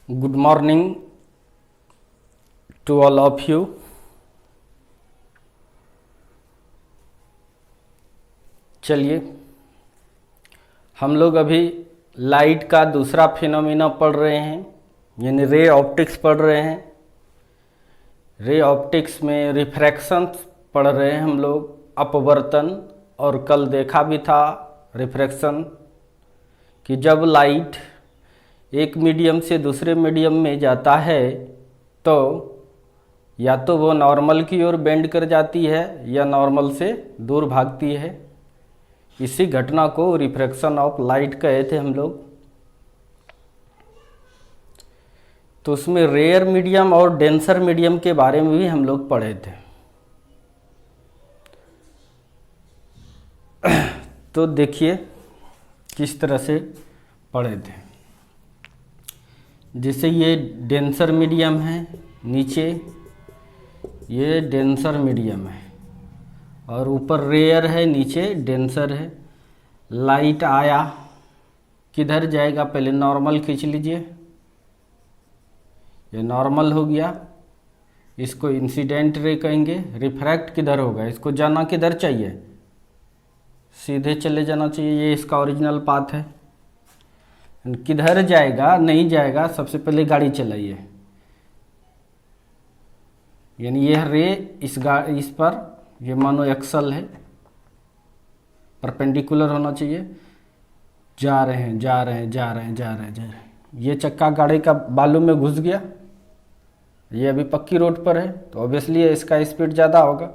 Good morning to all of you. चलिए हम लोग अभी लाइट का दूसरा फिनोमिना पढ़ रहे हैं, यानी रे ऑप्टिक्स पढ़ रहे हैं। रे ऑप्टिक्स में रिफ्रैक्शन पढ़ रहे हैं हम लोग, अपवर्तन। और कल देखा भी था रिफ्रैक्शन कि जब लाइट एक मीडियम से दूसरे मीडियम में जाता है तो या तो वो नॉर्मल की ओर बेंड कर जाती है या नॉर्मल से दूर भागती है। इसी घटना को रिफ्रैक्शन ऑफ लाइट कहे थे हम लोग। तो उसमें रेयर मीडियम और डेंसर मीडियम के बारे में भी हम लोग पढ़े थे। तो देखिए किस तरह से पढ़े थे। जैसे ये डेंसर मीडियम है, नीचे ये डेंसर मीडियम है और ऊपर रेयर है, नीचे डेंसर है। लाइट आया, किधर जाएगा? पहले नॉर्मल खींच लीजिए, ये नॉर्मल हो गया। इसको इंसिडेंट रे कहेंगे। रिफ्रैक्ट किधर होगा? इसको जाना किधर चाहिए? सीधे चले जाना चाहिए, ये इसका ओरिजिनल पाथ है। किधर जाएगा? नहीं जाएगा। सबसे पहले गाड़ी चलाइए, यानी यह रे इस पर, ये मानो एक्सल है, परपेंडिकुलर होना चाहिए। जा रहे हैं, जा रहे हैं, जा रहे हैं, जा रहे हैं, जा रहे हैं। ये चक्का गाड़ी का बालू में घुस गया। ये अभी पक्की रोड पर है तो ऑब्वियसली इसका स्पीड ज़्यादा होगा,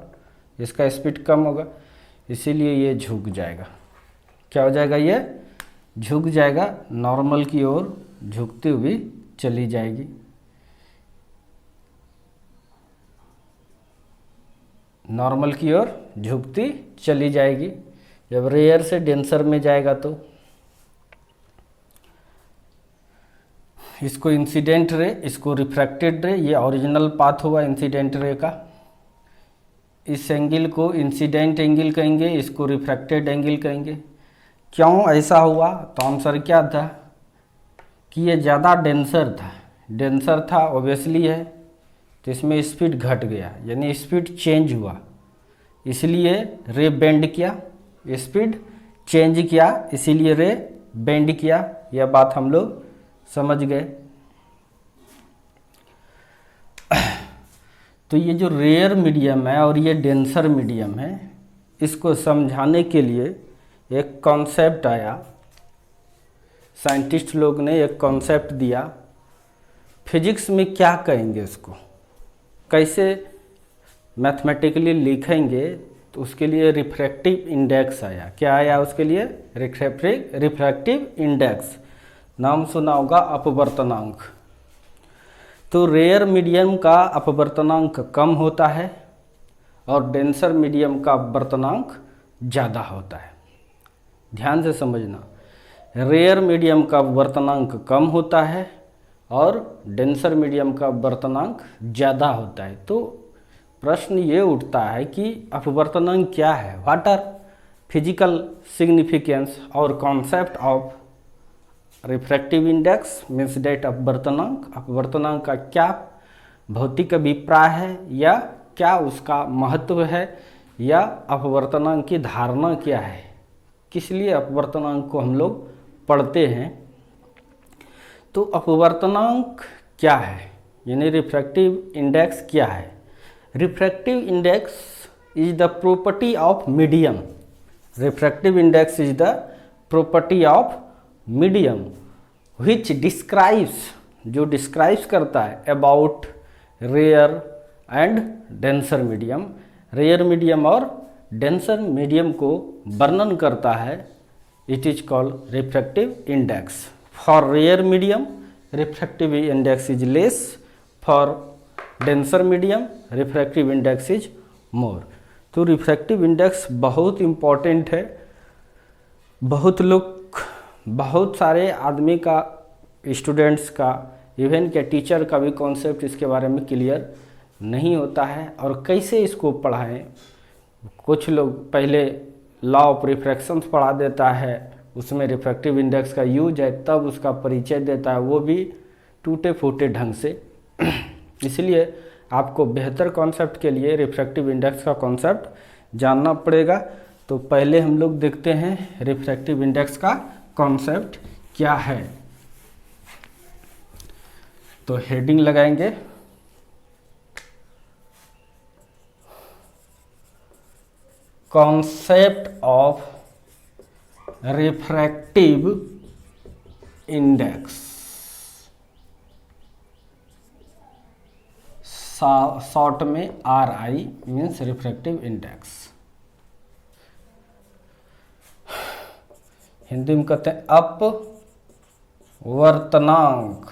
इसका स्पीड कम होगा, इसीलिए ये झुक जाएगा। क्या हो जाएगा? ये झुक जाएगा, नॉर्मल की ओर झुकती हुई चली जाएगी। नॉर्मल की ओर झुकती चली जाएगी। जब रेयर से डेंसर में जाएगा तो इसको इंसिडेंट रे, इसको रिफ्रैक्टेड रे, ये ओरिजिनल पाथ हुआ इंसिडेंट रे का। इस एंगल को इंसिडेंट एंगल कहेंगे, इसको रिफ्रैक्टेड एंगल कहेंगे। क्यों ऐसा हुआ? तो आंसर क्या था कि ये ज़्यादा डेंसर था ऑब्वियसली है, तो इसमें स्पीड घट गया, यानी स्पीड चेंज हुआ, इसलिए रे बेंड किया। स्पीड चेंज किया इसीलिए रे बेंड किया। यह बात हम लोग समझ गए। तो ये जो रेयर मीडियम है और ये डेंसर मीडियम है, इसको समझाने के लिए एक कॉन्सेप्ट आया। साइंटिस्ट लोग ने एक कॉन्सेप्ट दिया। फिजिक्स में क्या कहेंगे उसको, कैसे मैथमेटिकली लिखेंगे? तो उसके लिए रिफ्रैक्टिव इंडेक्स आया। क्या आया उसके लिए? Refractive index. नाम सुना होगा, अपवर्तनांक। तो रेयर मीडियम का अपवर्तनांक कम होता है और डेंसर मीडियम का अपवर्तनांक ज़्यादा होता है। ध्यान से समझना, रेयर मीडियम का अपवर्तनांक कम होता है और डेंसर मीडियम का अपवर्तनांक ज़्यादा होता है। तो प्रश्न ये उठता है कि अपवर्तनांक क्या है? व्हाट आर फिजिकल सिग्निफिकेंस और concept of refractive index means that अपवर्तनांक का क्या भौतिक अभिप्राय है, या क्या उसका महत्व है, या अपवर्तनांक की धारणा क्या है, किस लिए अपवर्तनांक को हम लोग पढ़ते हैं। तो अपवर्तनांक क्या है, यानी रिफ्रैक्टिव इंडेक्स क्या है? Refractive index is the property of medium. Refractive index is the property of medium which describes, जो डिस्क्राइब्स करता है about rare and denser medium. Rare medium और डेंसर मीडियम को वर्णन करता है। It is called refractive index. For rare medium refractive index is less, for denser medium refractive index is more. तो refractive index बहुत important है। बहुत सारे आदमी का, स्टूडेंट्स का, इवन के टीचर का भी कॉन्सेप्ट इसके बारे में क्लियर नहीं होता है और कैसे इसको पढ़ाएं। कुछ लोग पहले लॉ ऑफ रिफ्रैक्शन पढ़ा देता है, उसमें रिफ्रैक्टिव इंडेक्स का यूज है, तब उसका परिचय देता है, वो भी टूटे फूटे ढंग से। इसलिए आपको बेहतर कॉन्सेप्ट के लिए रिफ्रैक्टिव इंडेक्स का कॉन्सेप्ट जानना पड़ेगा। तो पहले हम लोग देखते हैं रिफ्रैक्टिव इंडेक्स का कॉन्सेप्ट क्या है। तो हेडिंग लगाएंगे concept of refractive index, short में RI means refractive index. Hindi में कहते हैं अपवर्तनांक,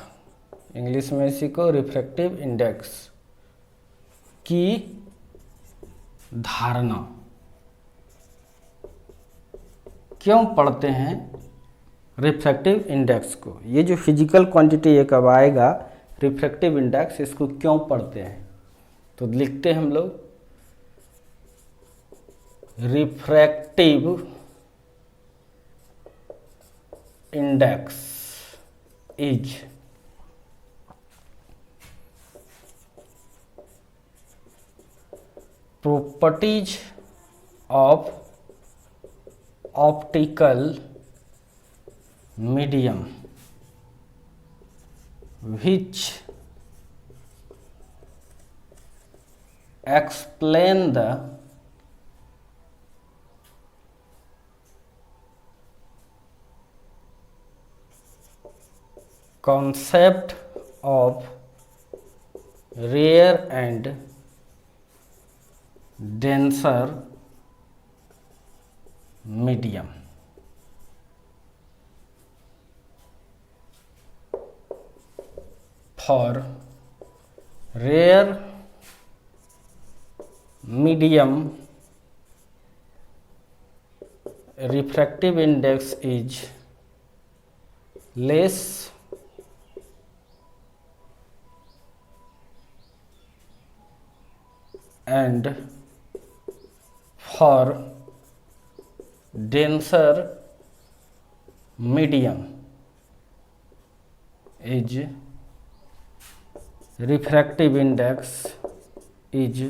इंग्लिश में इसी को रिफ्रैक्टिव इंडेक्स की धारणा। क्यों पढ़ते हैं रिफ्रैक्टिव इंडेक्स को? ये जो फिजिकल क्वांटिटी ये कब आएगा रिफ्रैक्टिव इंडेक्स, इसको क्यों पढ़ते हैं? तो लिखते हैं हम लोग refractive index is properties of optical medium which explain the concept of rare and denser medium। For rare medium, refractive index is less and for denser medium is refractive index is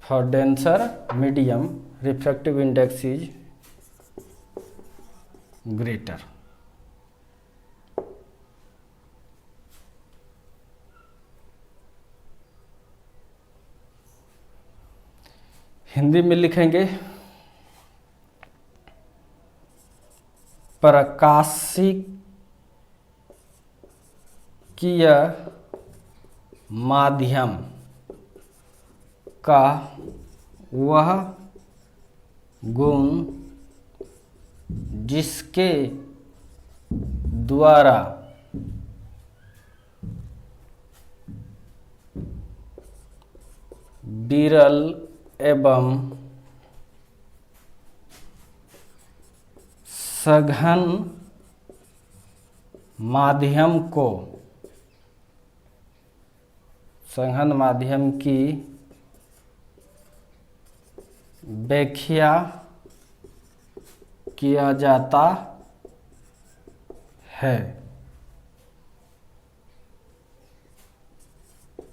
for denser medium refractive index is greater। Hindi में लिखेंगे प्रकाशिकीय माध्यम का वह गुण जिसके द्वारा विरल एवं सघन माध्यम को सघन माध्यम की व्याख्या किया जाता है,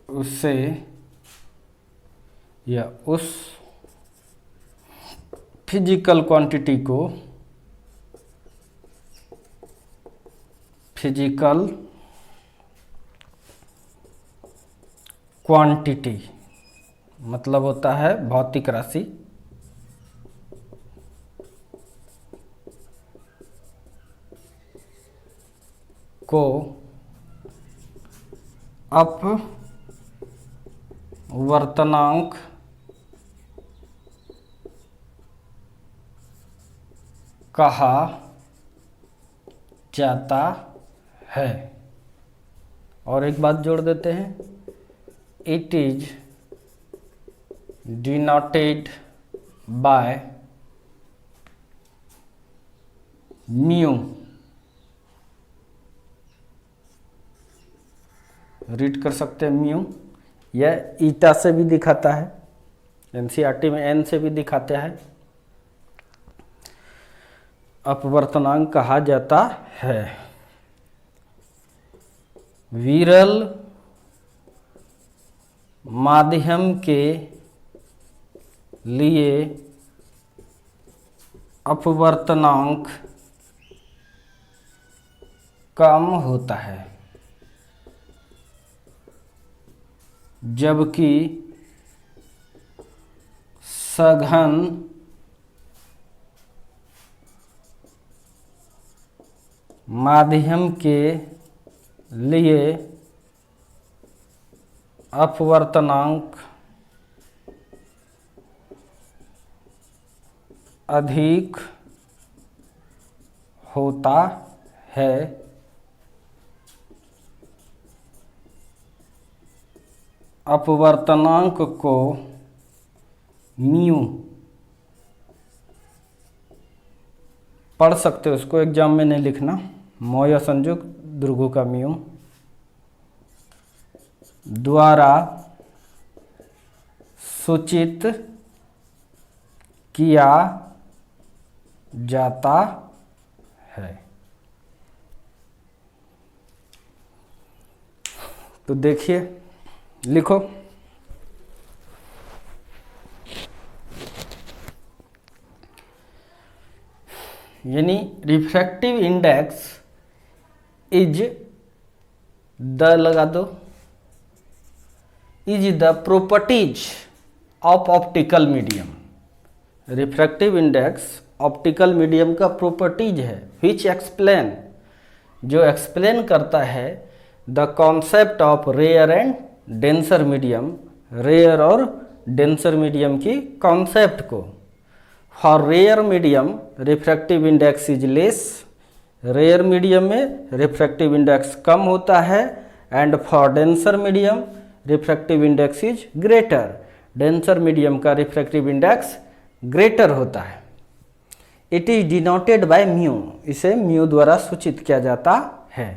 उसे या उस फिजिकल क्वांटिटी को फिजिकल क्वांटिटी मतलब होता है भौतिक राशि, को अपवर्तनांक कहा जाता है। और एक बात जोड़ देते हैं, it is denoted by mu. Read कर सकते हैं म्यू, यह ईटा से भी दिखाता है, एनसीईआरटी में एन से भी दिखाते हैं। अपवर्तनांक कहा जाता है। विरल माध्यम के लिए अपवर्तनांक कम होता है, जबकि सघन माध्यम के लिए अपवर्तनांक अधिक होता है। अपवर्तनांक को म्यू पढ़ सकते हो, उसको एग्जाम में नहीं लिखना। मोया संयुक्त ध्रुवों का म्यू द्वारा सूचित किया जाता है। तो देखिए, लिखो। यानी रिफ्रैक्टिव इंडेक्स इज द, लगा दो, is the properties of optical medium. Refractive index optical medium का प्रॉपर्टीज है, विच एक्सप्लेन, जो एक्सप्लेन करता है the concept of rare and denser medium, rare और डेंसर मीडियम की कॉन्सेप्ट को। For rare medium refractive index is less, rare medium में refractive index कम होता है। And for denser medium refractive index is greater, denser medium का refractive index greater होता है। It is denoted by mu, इसे म्यू द्वारा सूचित किया जाता है।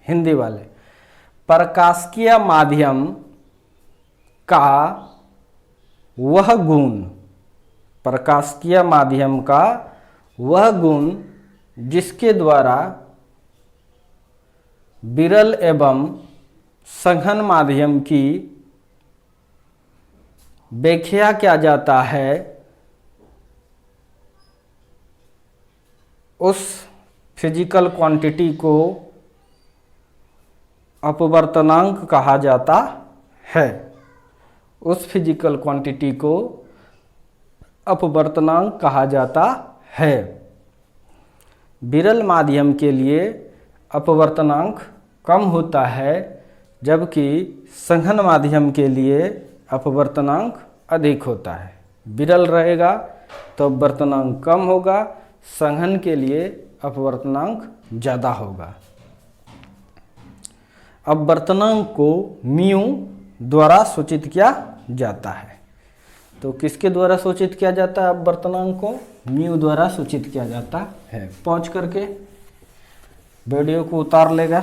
हिंदी वाले, प्रकाशिकीय माध्यम का वह गुण, प्रकाशिकीय माध्यम का वह गुण जिसके द्वारा विरल एवं सघन माध्यम की व्याख्या किया जाता है, उस फिजिकल क्वांटिटी को अपवर्तनांक कहा जाता है। उस फिजिकल क्वांटिटी को अपवर्तनांक कहा जाता है। विरल माध्यम के लिए अपवर्तनांक कम होता है, जबकि सघन माध्यम के लिए अपवर्तनांक अधिक होता है। विरल रहेगा तो अपवर्तनांक कम होगा, सघन के लिए अपवर्तनांक ज़्यादा होगा। अपवर्तनांक को म्यू द्वारा सूचित किया जाता है। तो किसके द्वारा सूचित किया जाता है अपवर्तनांक को? म्यू द्वारा सूचित किया जाता है। पहुंच करके वीडियो को उतार लेगा।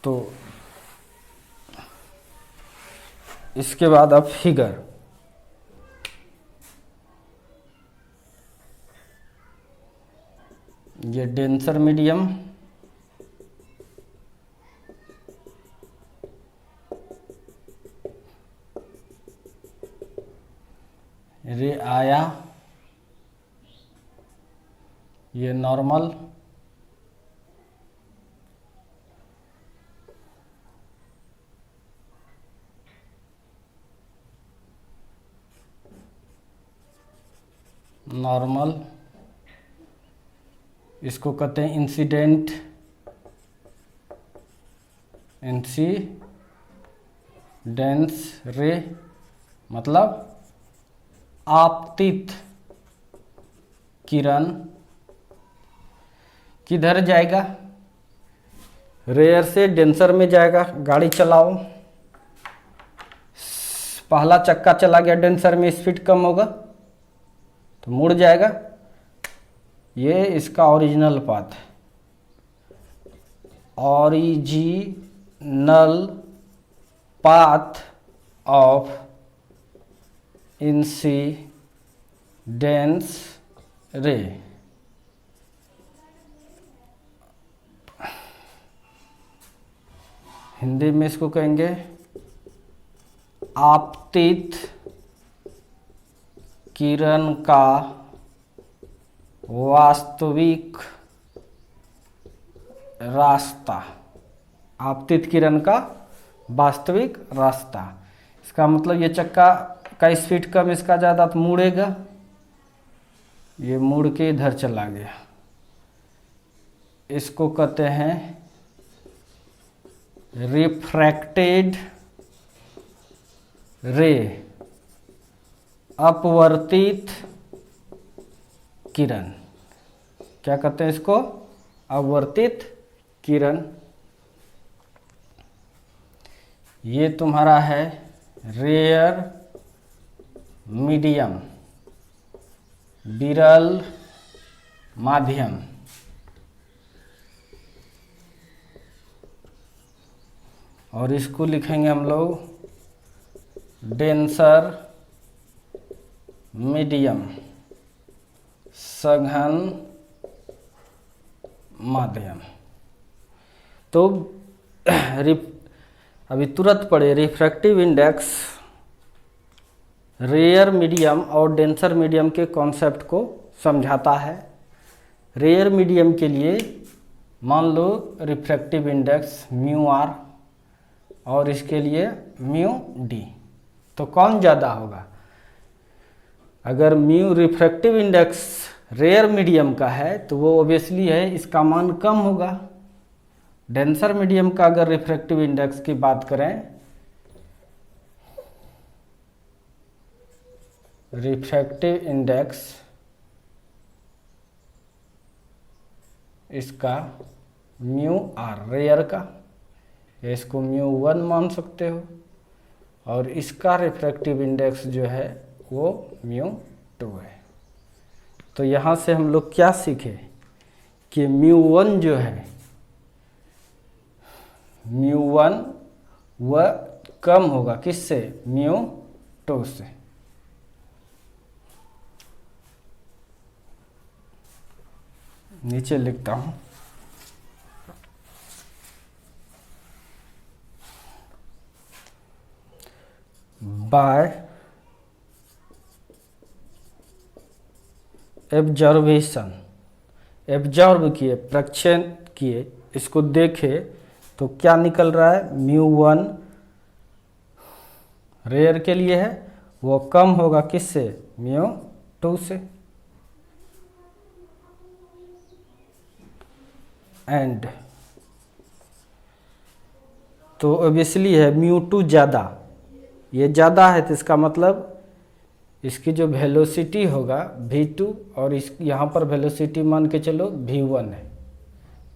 तो इसके बाद अब फिगर, ये डेंसर मीडियम, रे आया, ये नॉर्मल, नॉर्मल, इसको कहते हैं इंसिडेंट, इंसिडेंस रे, मतलब आपतित किरण। किधर जाएगा? रेयर से डेंसर में जाएगा। गाड़ी चलाओ, पहला चक्का चला गया डेंसर में, स्पीड कम होगा तो मुड़ जाएगा। ये इसका ओरिजिनल पाथ है, ओरिजिनल पाथ ऑफ इंसिडेंस रे, हिंदी में इसको कहेंगे आपतित किरण का वास्तविक रास्ता। आपतित किरण का वास्तविक रास्ता, इसका मतलब ये चक्का का स्पीड कम, इसका ज़्यादा, तो मुड़ेगा, ये मुड़ के इधर चला गया। इसको कहते हैं रिफ्रैक्टेड रे, अपवर्तित किरण। क्या कहते हैं इसको? अपवर्तित किरण। ये तुम्हारा है रेयर मीडियम, विरल माध्यम। और इसको लिखेंगे हम लोग डेंसर मीडियम, सघन माध्यम। तो अभी तुरंत पढ़े, रिफ्रैक्टिव इंडेक्स रेयर मीडियम और डेंसर मीडियम के कॉन्सेप्ट को समझाता है। रेयर मीडियम के लिए मान लो रिफ्रैक्टिव इंडेक्स म्यू आर और इसके लिए म्यू डी, तो कौन ज़्यादा होगा? अगर mu refractive index rare medium का है तो वो ऑब्वियसली है, इसका मान कम होगा। डेंसर मीडियम का अगर रिफ्रैक्टिव इंडेक्स की बात करें, रिफ्रैक्टिव इंडेक्स इसका म्यू आर रेयर का, या इसको म्यू 1 मान सकते हो, और इसका रिफ्रैक्टिव इंडेक्स जो है वो म्यू 2 है। तो यहाँ से हम लोग क्या सीखे कि म्यू 1 जो है, म्यू 1 वह कम होगा किससे? म्यू 2 से। नीचे लिखता हूँ, बाय एब्जर्वेशन, एब्जर्व किए, प्रक्षेपण किए, इसको देखे तो क्या निकल रहा है? म्यू 1 रेयर के लिए है, वो कम होगा किससे? म्यू 2 से। एंड तो ऑब्वियसली है म्यू 2 ज़्यादा, ये ज़्यादा है तो इसका मतलब इसकी जो वेलोसिटी होगा v2 और इस यहाँ पर वेलोसिटी मान के चलो v1 है,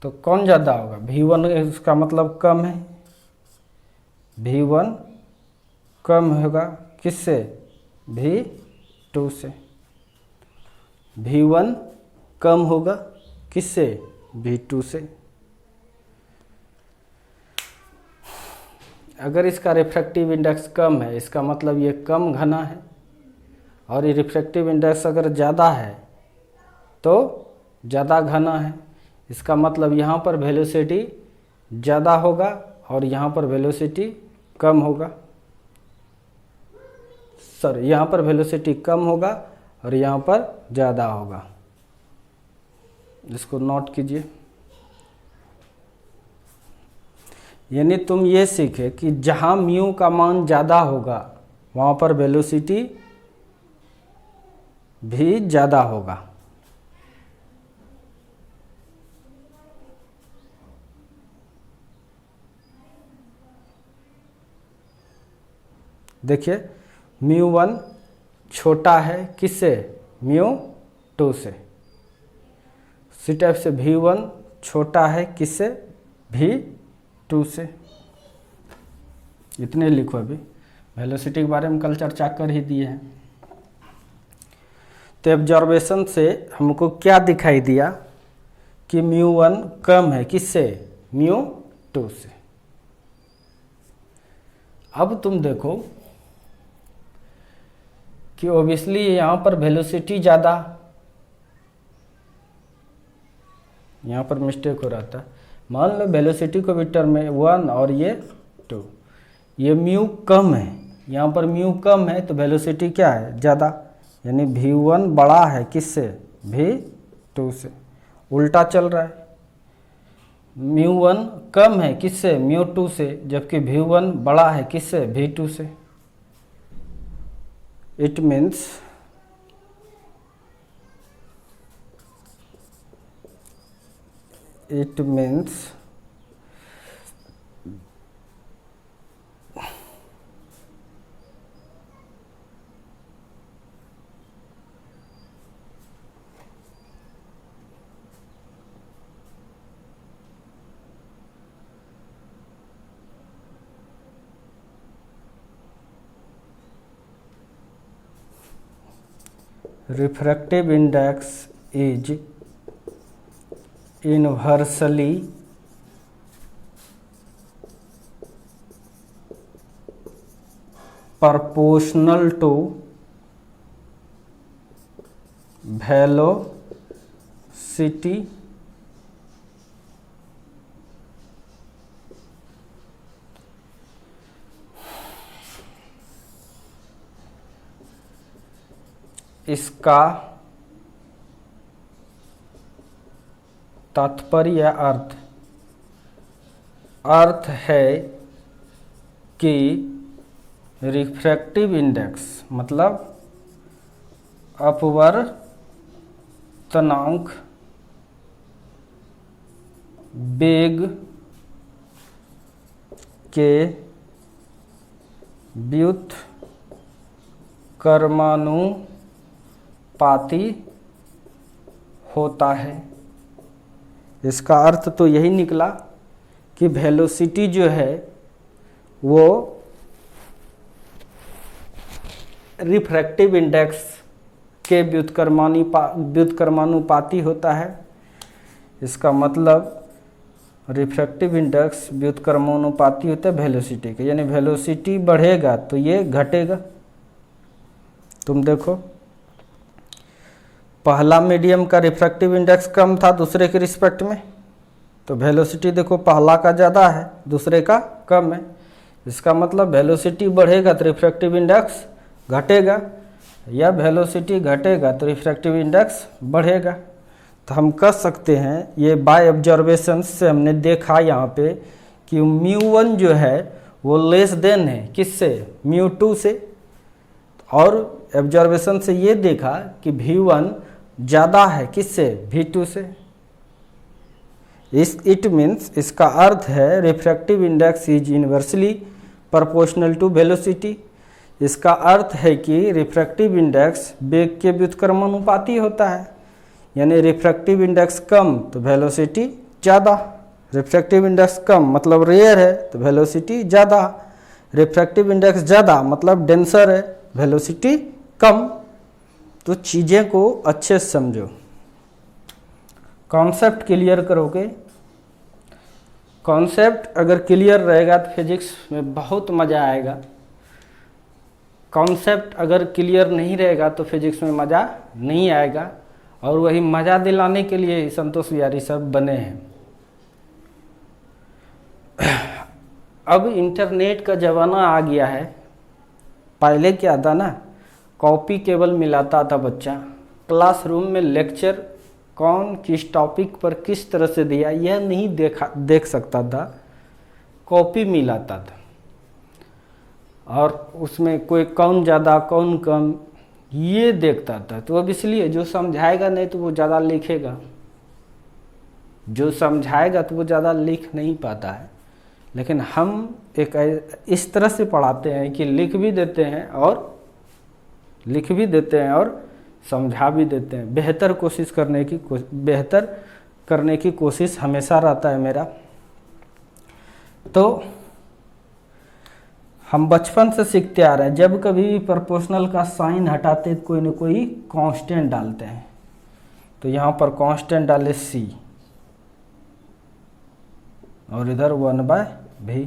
तो कौन ज़्यादा होगा? v1, इसका मतलब कम है, v1 कम होगा किससे? v2 से। v1 कम होगा किससे? v2 से। अगर इसका रिफ्रैक्टिव इंडेक्स कम है, इसका मतलब ये कम घना है, और ये रिफ्रैक्टिव इंडेक्स अगर ज़्यादा है तो ज़्यादा घना है, इसका मतलब यहाँ पर वेलोसिटी ज़्यादा होगा और यहाँ पर वेलोसिटी कम होगा। सॉरी, यहाँ पर वेलोसिटी कम होगा और यहाँ पर ज़्यादा होगा। इसको नोट कीजिए। यानी तुम ये सीखे कि जहाँ म्यू का मान ज़्यादा होगा वहाँ पर वेलोसिटी भी ज़्यादा होगा। देखिए म्यू 1 छोटा है किससे? म्यू 2 से। इसी टाइप से v1 छोटा है किससे? v2 से। इतने लिखो, अभी वेलोसिटी के बारे में कल चर्चा कर ही दिए हैं। तो ऑब्जर्वेशन से हमको क्या दिखाई दिया कि म्यू 1 कम है किससे? म्यू 2 से। अब तुम देखो कि ऑब्वियसली यहाँ पर वेलोसिटी ज़्यादा, यहाँ पर मिस्टेक हो रहा था। मान लो वेलोसिटी को भी टर्म में 1 और ये 2, ये म्यू कम है, यहाँ पर म्यू कम है तो वेलोसिटी क्या है, ज़्यादा, यानी v1 बड़ा है किससे, v2 से। उल्टा चल रहा है, μ1 कम है किससे, μ2 से, जबकि v1 बड़ा है किससे, v2 से। It means refractive index is inversely proportional to velocity इसका तात्पर्य या अर्थ है कि रिफ्रैक्टिव इंडेक्स मतलब अपवर्तनांक वेग के व्युत्क्रमानुपाती होता है। इसका अर्थ तो यही निकला कि वेलोसिटी जो है वो रिफ्रैक्टिव इंडेक्स के व्युत्क्रमानुपाती होता है। इसका मतलब रिफ्रैक्टिव इंडेक्स व्युत्क्रमानुपाती होता है वेलोसिटी के, यानी वेलोसिटी बढ़ेगा तो ये घटेगा। तुम देखो पहला मीडियम का रिफ्रैक्टिव इंडेक्स कम था दूसरे के रिस्पेक्ट में, तो वेलोसिटी देखो पहला का ज़्यादा है दूसरे का कम है। इसका मतलब वेलोसिटी बढ़ेगा तो रिफ्रैक्टिव इंडेक्स घटेगा, या वेलोसिटी घटेगा तो रिफ्रैक्टिव इंडेक्स बढ़ेगा। तो हम कह सकते हैं ये बाय ऑब्जर्वेशन से हमने देखा यहाँ पे कि μ1 जो है वो लेस देन है किससे, μ2 से, और ऑब्जर्वेशन से ये देखा कि v1 ज़्यादा है किससे, v2 से। इट मीन्स इसका अर्थ है refractive index is inversely proportional to velocity. इसका अर्थ है कि रिफ्रैक्टिव इंडेक्स वेग के व्युत्क्रमानुपाती होता है, यानी रिफ्रैक्टिव इंडेक्स कम तो वेलोसिटी ज़्यादा। रिफ्रैक्टिव इंडेक्स कम मतलब रेयर है तो वेलोसिटी ज़्यादा। रिफ्रैक्टिव इंडेक्स ज़्यादा मतलब डेंसर है, वेलोसिटी कम। तो चीज़ें को अच्छे से समझो, कॉन्सेप्ट क्लियर करोगे। कॉन्सेप्ट अगर क्लियर रहेगा तो फिजिक्स में बहुत मज़ा आएगा। कॉन्सेप्ट अगर क्लियर नहीं रहेगा तो फिजिक्स में मज़ा नहीं आएगा। और वही मज़ा दिलाने के लिए संतोष विहारी सब बने हैं। अब इंटरनेट का ज़माना आ गया है। पहले क्या था ना, कॉपी केवल मिलाता था बच्चा, क्लासरूम में लेक्चर कौन किस टॉपिक पर किस तरह से दिया यह नहीं देख सकता था, कॉपी मिलाता था। और उसमें कोई कौन ज़्यादा कौन कम ये देखता था। तो अब इसलिए जो समझाएगा नहीं तो वो ज़्यादा लिखेगा, जो समझाएगा तो वो ज़्यादा लिख नहीं पाता है। लेकिन हम एक इस तरह से पढ़ाते हैं कि लिख भी देते हैं और समझा भी देते हैं। बेहतर करने की कोशिश हमेशा रहता है मेरा। तो हम बचपन से सीखते आ रहे हैं, जब कभी भी प्रोपोर्शनल का साइन हटाते कोई न कोई कांस्टेंट डालते हैं। तो यहाँ पर कांस्टेंट डाले c और इधर 1/v।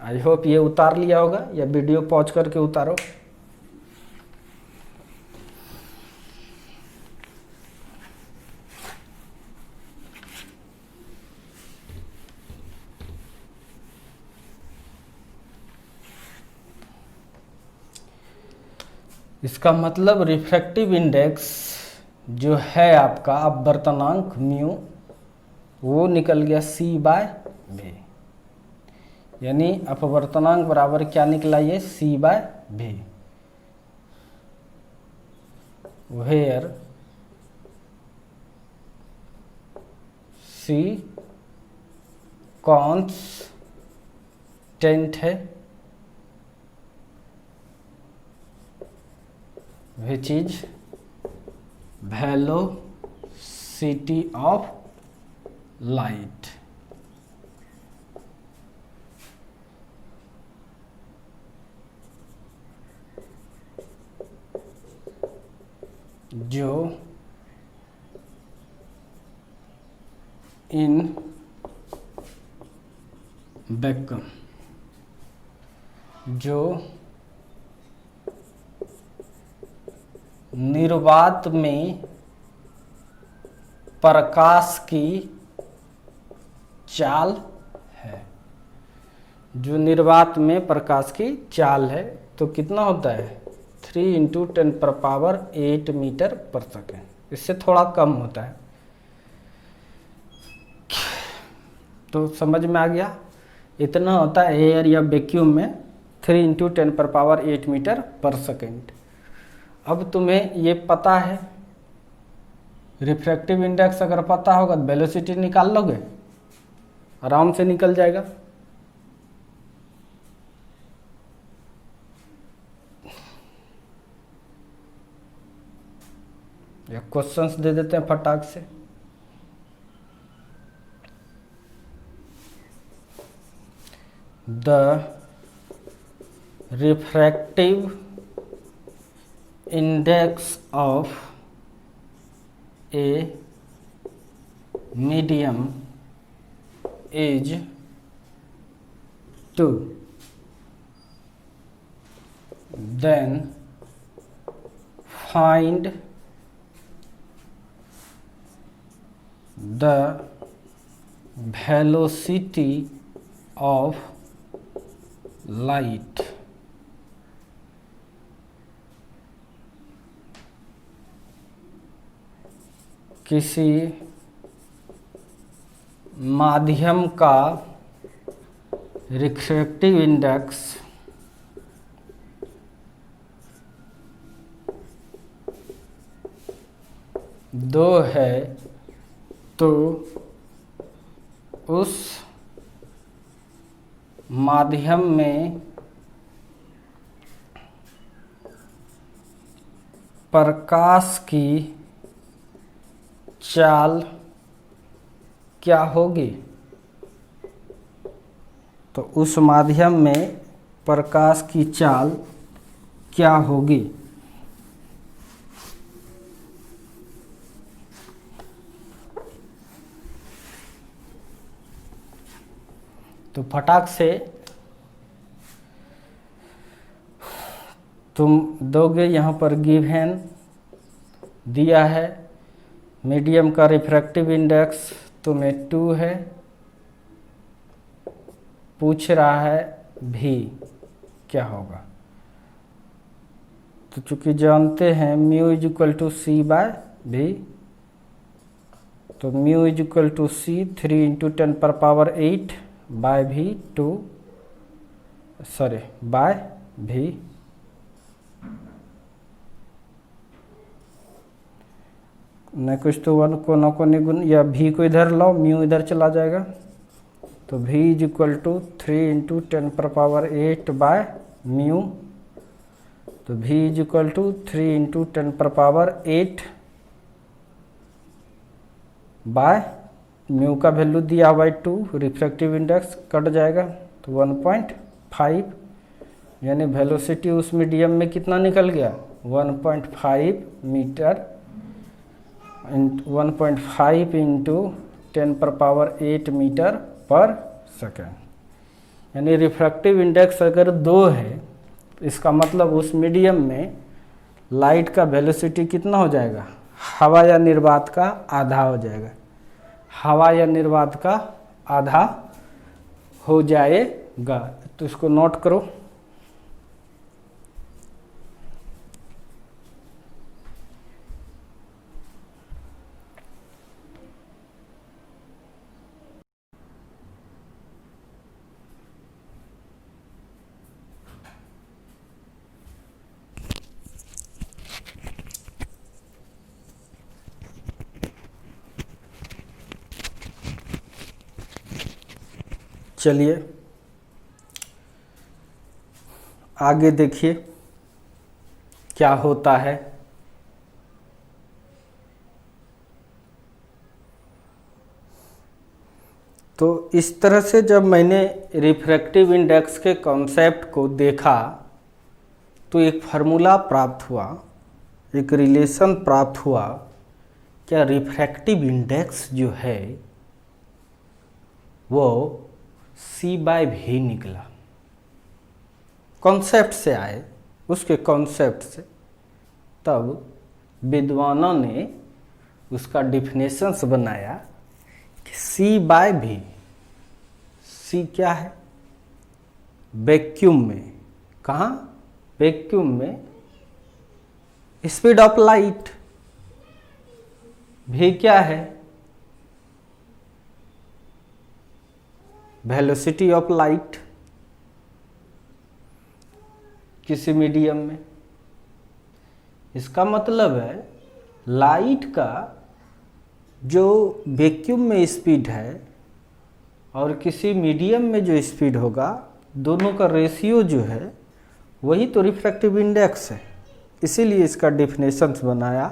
आई होप ये उतार लिया होगा, या वीडियो पॉज करके उतारो। इसका मतलब रिफ्रैक्टिव इंडेक्स जो है आपका अपवर्तनांक म्यू वो निकल गया c/v, यानी अपवर्तनांक बराबर क्या निकला ये c/v, वेयर c कांस्टेंट है which is velocity of light। जो इन वैक्यूम जो निर्वात में प्रकाश की चाल है, जो निर्वात में प्रकाश की चाल है, तो कितना होता है 3 × 10⁸ मीटर पर सेकेंड, इससे थोड़ा कम होता है। तो समझ में आ गया, इतना होता है एयर या वैक्यूम में 3 × 10⁸ मीटर पर सेकेंड। अब तुम्हें ये पता है, रिफ्रैक्टिव इंडेक्स अगर पता होगा तो वेलोसिटी निकाल लोगे, आराम से निकल जाएगा। या क्वेश्चंस दे देते हैं फटाक से। The refractive index of a medium is 2, then find the velocity of light। किसी माध्यम का रिफ्रैक्टिव इंडेक्स दो है तो उस माध्यम में प्रकाश की चाल क्या होगी, तो उस माध्यम में प्रकाश की चाल क्या होगी। तो फटाक से तुम दोगे, यहाँ पर गिवन दिया है मीडियम का रिफ्रैक्टिव इंडेक्स तुम्हें 2 है, पूछ रहा है भी क्या होगा। तो चूंकि जानते हैं म्यू = c/v, तो म्यू = c 3 × 10⁸ v न कुछ तो 1 को न को निगुण, या भी को इधर लाओ, म्यू इधर चला जाएगा, तो v = 3 × 10⁸ म्यू, तो v = 3 × 10⁸ म्यू का वैल्यू दिया हुआ है 2, रिफ्रैक्टिव इंडेक्स कट जाएगा तो 1.5, यानी वेलोसिटी उस मीडियम में कितना निकल गया 1.5 मीटर 1.5 × 10⁸ मीटर पर सेकेंड। यानी रिफ्रैक्टिव इंडेक्स अगर 2 है, इसका मतलब उस मीडियम में लाइट का वेलोसिटी कितना हो जाएगा, हवा या निर्वात का आधा हो जाएगा, हवा या निर्वात का आधा हो जाएगा। तो इसको नोट करो। चलिए आगे देखिए क्या होता है। तो इस तरह से जब मैंने रिफ्रैक्टिव इंडेक्स के कॉन्सेप्ट को देखा तो एक फार्मूला प्राप्त हुआ, एक रिलेशन प्राप्त हुआ। क्या रिफ्रैक्टिव इंडेक्स जो है वो C/V निकला। कॉन्सेप्ट से आए, उसके कॉन्सेप्ट से, तब विद्वानों ने उसका डिफिनेशंस बनाया कि C/V, C क्या है? वैक्यूम में, कहाँ? वैक्यूम में स्पीड ऑफ लाइट। V क्या है? वेलोसिटी ऑफ लाइट किसी मीडियम में। इसका मतलब है लाइट का जो वैक्यूम में स्पीड है और किसी मीडियम में जो स्पीड होगा, दोनों का रेशियो जो है वही तो रिफ्रैक्टिव इंडेक्स है। इसीलिए इसका डेफिनेशंस बनाया।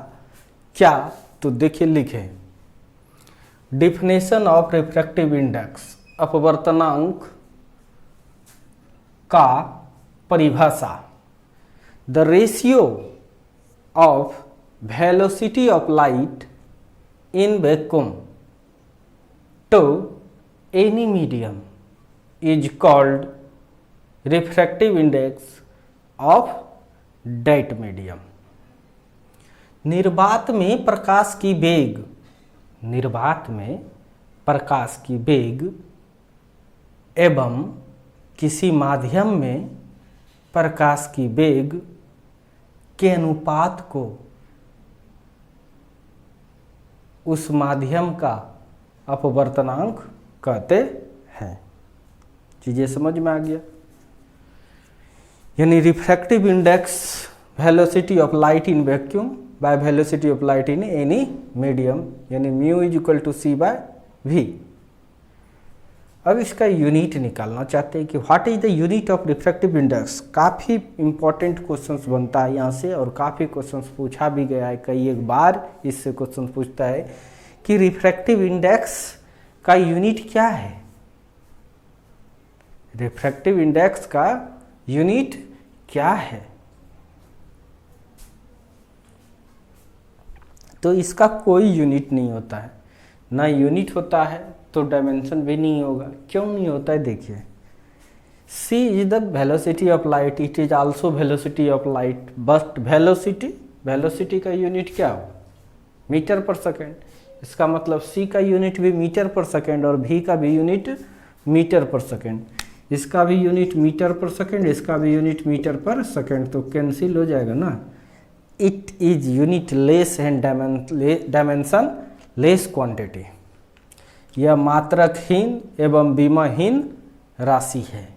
क्या? तो देखिए लिखे, डेफिनेशन ऑफ रिफ्रैक्टिव इंडेक्स, अपवर्तनांक का परिभाषा। The ratio of velocity of light in vacuum to any medium is called refractive index of that medium. निर्वात में प्रकाश की वेग, निर्वात में प्रकाश की वेग एवं किसी माध्यम में प्रकाश की वेग के अनुपात को उस माध्यम का अपवर्तनांक कहते हैं। चीजें समझ में आ गया? यानी refractive index velocity of light in vacuum by velocity of light in any medium, यानी mu is equal to C/V। अब इसका यूनिट निकालना चाहते हैं कि what is the unit of refractive index. काफ़ी इंपॉर्टेंट क्वेश्चंस बनता है यहाँ से, और काफ़ी क्वेश्चंस पूछा भी गया है, कई एक बार इससे क्वेश्चन पूछता है कि रिफ्रैक्टिव इंडेक्स का यूनिट क्या है। रिफ्रैक्टिव इंडेक्स का यूनिट क्या है? तो इसका कोई यूनिट नहीं होता है, ना यूनिट होता है तो डायमेंशन भी नहीं होगा। क्यों नहीं होता है? देखिए, C is the velocity of light, it is also velocity of light, but velocity का यूनिट क्या हो? मीटर पर सेकेंड। इसका मतलब C का यूनिट भी मीटर पर सेकेंड और V का भी यूनिट मीटर पर सेकेंड। इसका भी यूनिट मीटर पर सेकेंड, इसका भी यूनिट मीटर पर सेकेंड, तो कैंसिल हो जाएगा ना। It is unit less and dimension less quantity. यह मात्रकहीन एवं विमाहीन राशि है।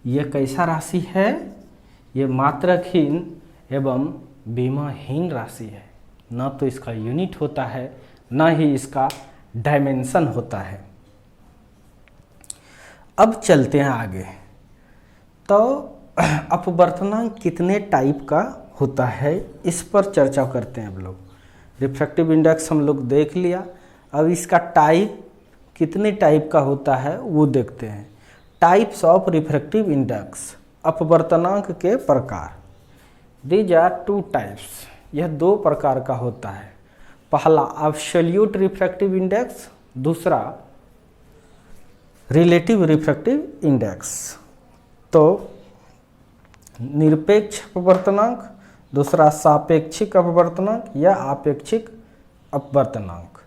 यह कैसा राशि है? यह मात्रकहीन एवं विमाहीन राशि है। ना तो इसका यूनिट होता है, ना ही इसका डायमेंशन होता है। अब चलते हैं आगे। तो अपवर्तनांक कितने टाइप का होता है, इस पर चर्चा करते हैं अब लोग। रिफ्रैक्टिव इंडेक्स हम लोग देख लिया, अब इसका टाइप कितने टाइप का होता है वो देखते हैं। टाइप्स ऑफ रिफ्रैक्टिव इंडेक्स, अपवर्तनांक के प्रकार। दीज आर 2 टाइप्स, यह 2 प्रकार का होता है। पहला एब्सोल्यूट रिफ्रैक्टिव इंडेक्स, दूसरा रिलेटिव रिफ्रैक्टिव इंडेक्स। तो निरपेक्ष अपवर्तनांक, दूसरा सापेक्षिक अपवर्तनांक या आपेक्षिक अपवर्तनांक।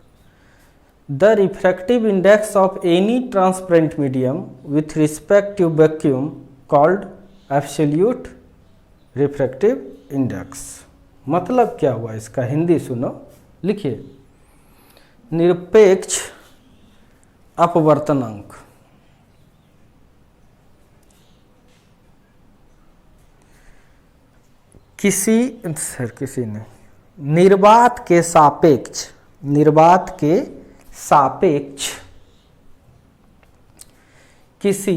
The refractive index of any transparent medium with respect to vacuum called absolute refractive index. मतलब क्या हुआ इसका? हिंदी सुनो, लिखिए। निरपेक्ष अपवर्तनांक किसी ने निर्वात के सापेक्ष किसी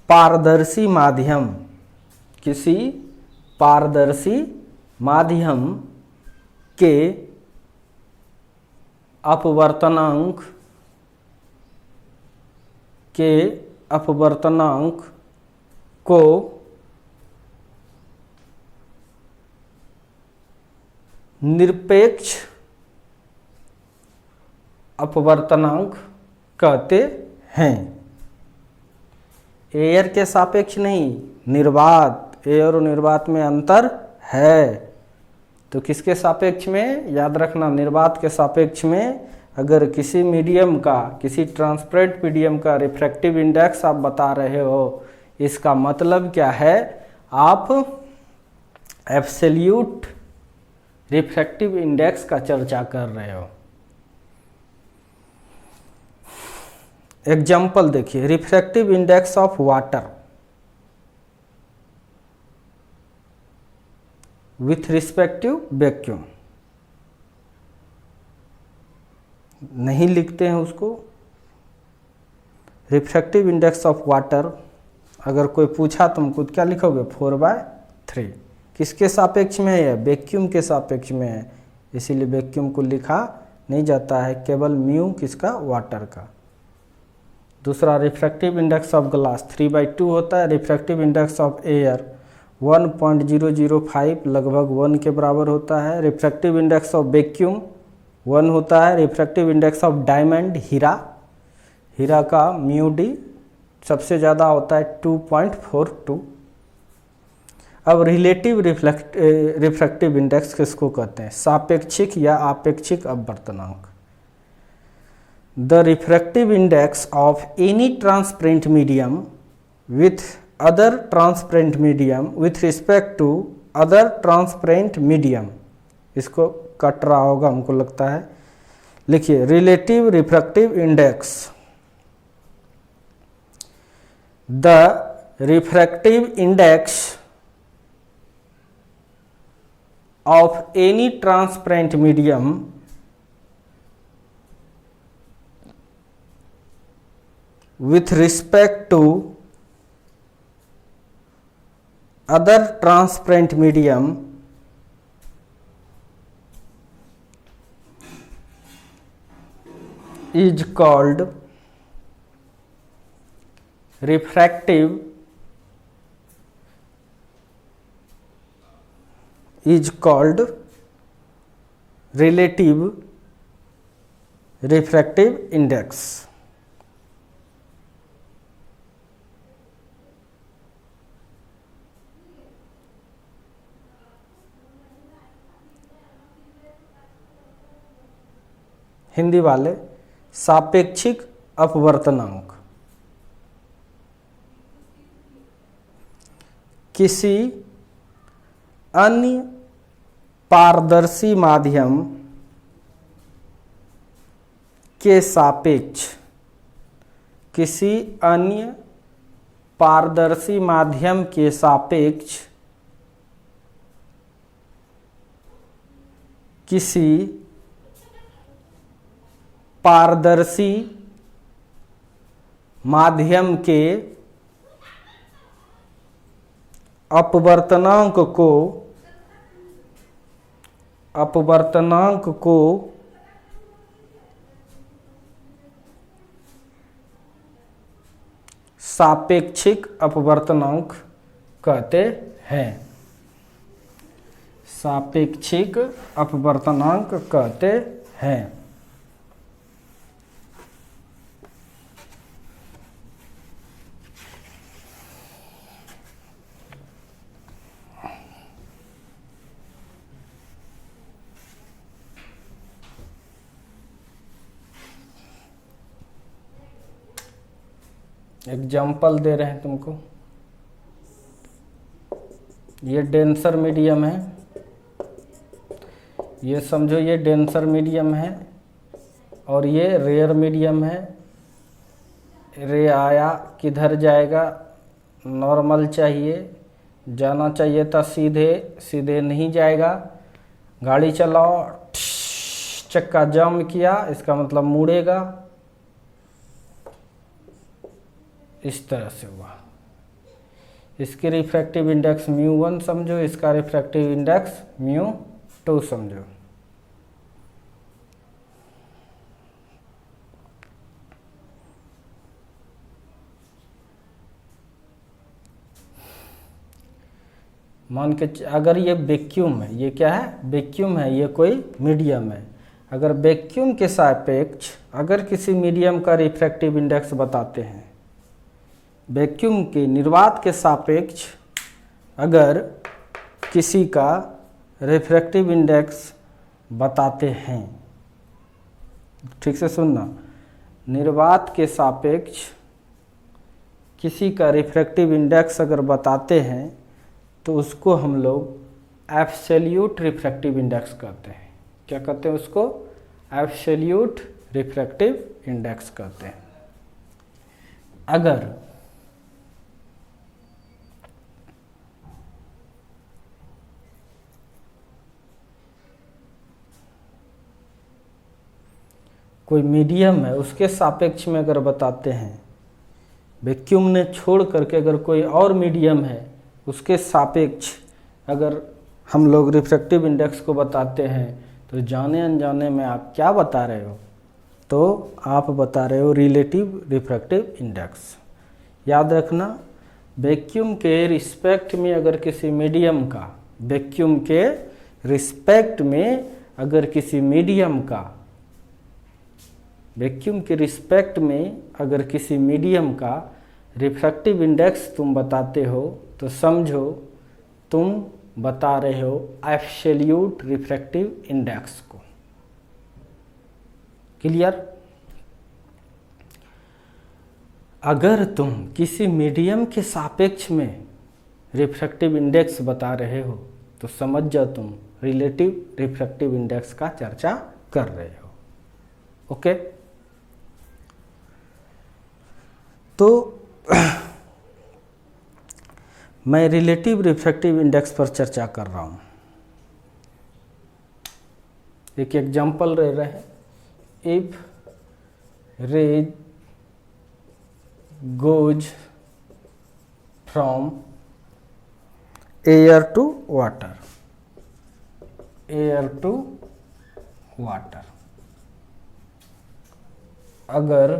पारदर्शी माध्यम, किसी पारदर्शी माध्यम के अपवर्तनांक को निरपेक्ष अपवर्तनांक कहते हैं। एयर के सापेक्ष नहीं, निर्वात। एयर और निर्वात में अंतर है, तो किसके सापेक्ष में? याद रखना, निर्वात के सापेक्ष में। अगर किसी मीडियम का, किसी ट्रांसपेरेंट मीडियम का रिफ्रैक्टिव इंडेक्स आप बता रहे हो, इसका मतलब क्या है? आप एब्सोल्यूट रिफ्रैक्टिव इंडेक्स का चर्चा कर रहे हो। एग्जाम्पल देखिए, refractive index of water with respect to vacuum. नहीं लिखते हैं उसको। रिफ्रैक्टिव इंडेक्स ऑफ वाटर अगर कोई पूछा तुमको क्या लिखोगे? 4/3। किसके सापेक्ष में है? वैक्यूम के सापेक्ष में है, इसीलिए वैक्यूम को लिखा नहीं जाता है, केवल म्यू किसका? वाटर का। दूसरा, रिफ्रैक्टिव इंडेक्स ऑफ ग्लास 3/2 होता है। रिफ्रैक्टिव इंडेक्स ऑफ एयर 1.005 लगभग 1 के बराबर होता है। रिफ्रैक्टिव इंडेक्स ऑफ वैक्यूम 1 होता है। रिफ्रैक्टिव इंडेक्स ऑफ डायमंड, हीरा का म्यू डी सबसे ज़्यादा होता है 2.42। अब रिलेटिव रिफ्रैक्टिव इंडेक्स किसको कहते हैं? सापेक्षिक या आपेक्षिक अपवर्तनांक। The refractive index of any transparent medium with other transparent medium with respect to other transparent medium. इसको कट रहा होगा हमको लगता है। लिखिए, relative refractive index, the refractive index of any transparent medium with respect to other transparent medium is called refractive is called relative refractive index। Hindi वाले, सापेक्षिक अपवर्तनांक किसी अन्य पारदर्शी माध्यम के सापेक्ष, किसी अन्य पारदर्शी माध्यम के सापेक्ष किसी पारदर्शी माध्यम के अपवर्तनांक को सापेक्षिक अपवर्तनांक कहते हैं। सापेक्षिक अपवर्तनांक कहते हैं। एग्जाम्पल दे रहे हैं तुमको। ये डेंसर मीडियम है, ये समझो ये डेंसर मीडियम है और ये रेयर मीडियम है। रे आया किधर जाएगा? नॉर्मल चाहिए, जाना चाहिए था सीधे, सीधे नहीं जाएगा। गाड़ी चलाओ, चक्का जाम किया, इसका मतलब मुड़ेगा। इस तरह से हुआ। इसकी रिफ्रैक्टिव इंडेक्स μ1 समझो, इसका रिफ्रैक्टिव इंडेक्स μ2 समझो। मान के अगर ये वैक्यूम है, ये क्या है, वैक्यूम है, ये कोई मीडियम है। अगर वैक्यूम के सापेक्ष अगर किसी मीडियम का रिफ्रैक्टिव इंडेक्स बताते हैं, वैक्यूम के निर्वात के सापेक्ष अगर किसी का रिफ्रैक्टिव इंडेक्स बताते हैं, ठीक से सुनना, निर्वात के सापेक्ष किसी का रिफ्रैक्टिव इंडेक्स अगर बताते हैं तो उसको हम लोग एब्सोल्यूट रिफ्रैक्टिव इंडेक्स कहते हैं। क्या कहते हैं उसको? एब्सोल्यूट रिफ्रैक्टिव इंडेक्स कहते हैं। अगर कोई मीडियम है उसके सापेक्ष में अगर बताते हैं, वैक्यूम ने छोड़ करके अगर कोई और मीडियम है उसके सापेक्ष अगर हम लोग रिफ्रैक्टिव इंडेक्स को बताते हैं, तो जाने अनजाने में आप क्या बता रहे हो? तो आप बता रहे हो रिलेटिव रिफ्रैक्टिव इंडेक्स। याद रखना, वैक्यूम के रिस्पेक्ट में अगर किसी मीडियम का, वैक्यूम के रिस्पेक्ट में अगर किसी मीडियम का, वैक्यूम के रिस्पेक्ट में अगर किसी मीडियम का रिफ्रैक्टिव इंडेक्स तुम बताते हो तो समझो तुम बता रहे हो एब्सोल्यूट रिफ्रैक्टिव इंडेक्स को। क्लियर? अगर तुम किसी मीडियम के सापेक्ष में रिफ्रैक्टिव इंडेक्स बता रहे हो तो समझ जाओ तुम रिलेटिव रिफ्रैक्टिव इंडेक्स का चर्चा कर रहे हो। ओके? तो मैं रिलेटिव रिफ्रैक्टिव इंडेक्स पर चर्चा कर रहा हूँ। एक एग्जाम्पल ले रहे हैं, if ray goes from air to water, air to water, अगर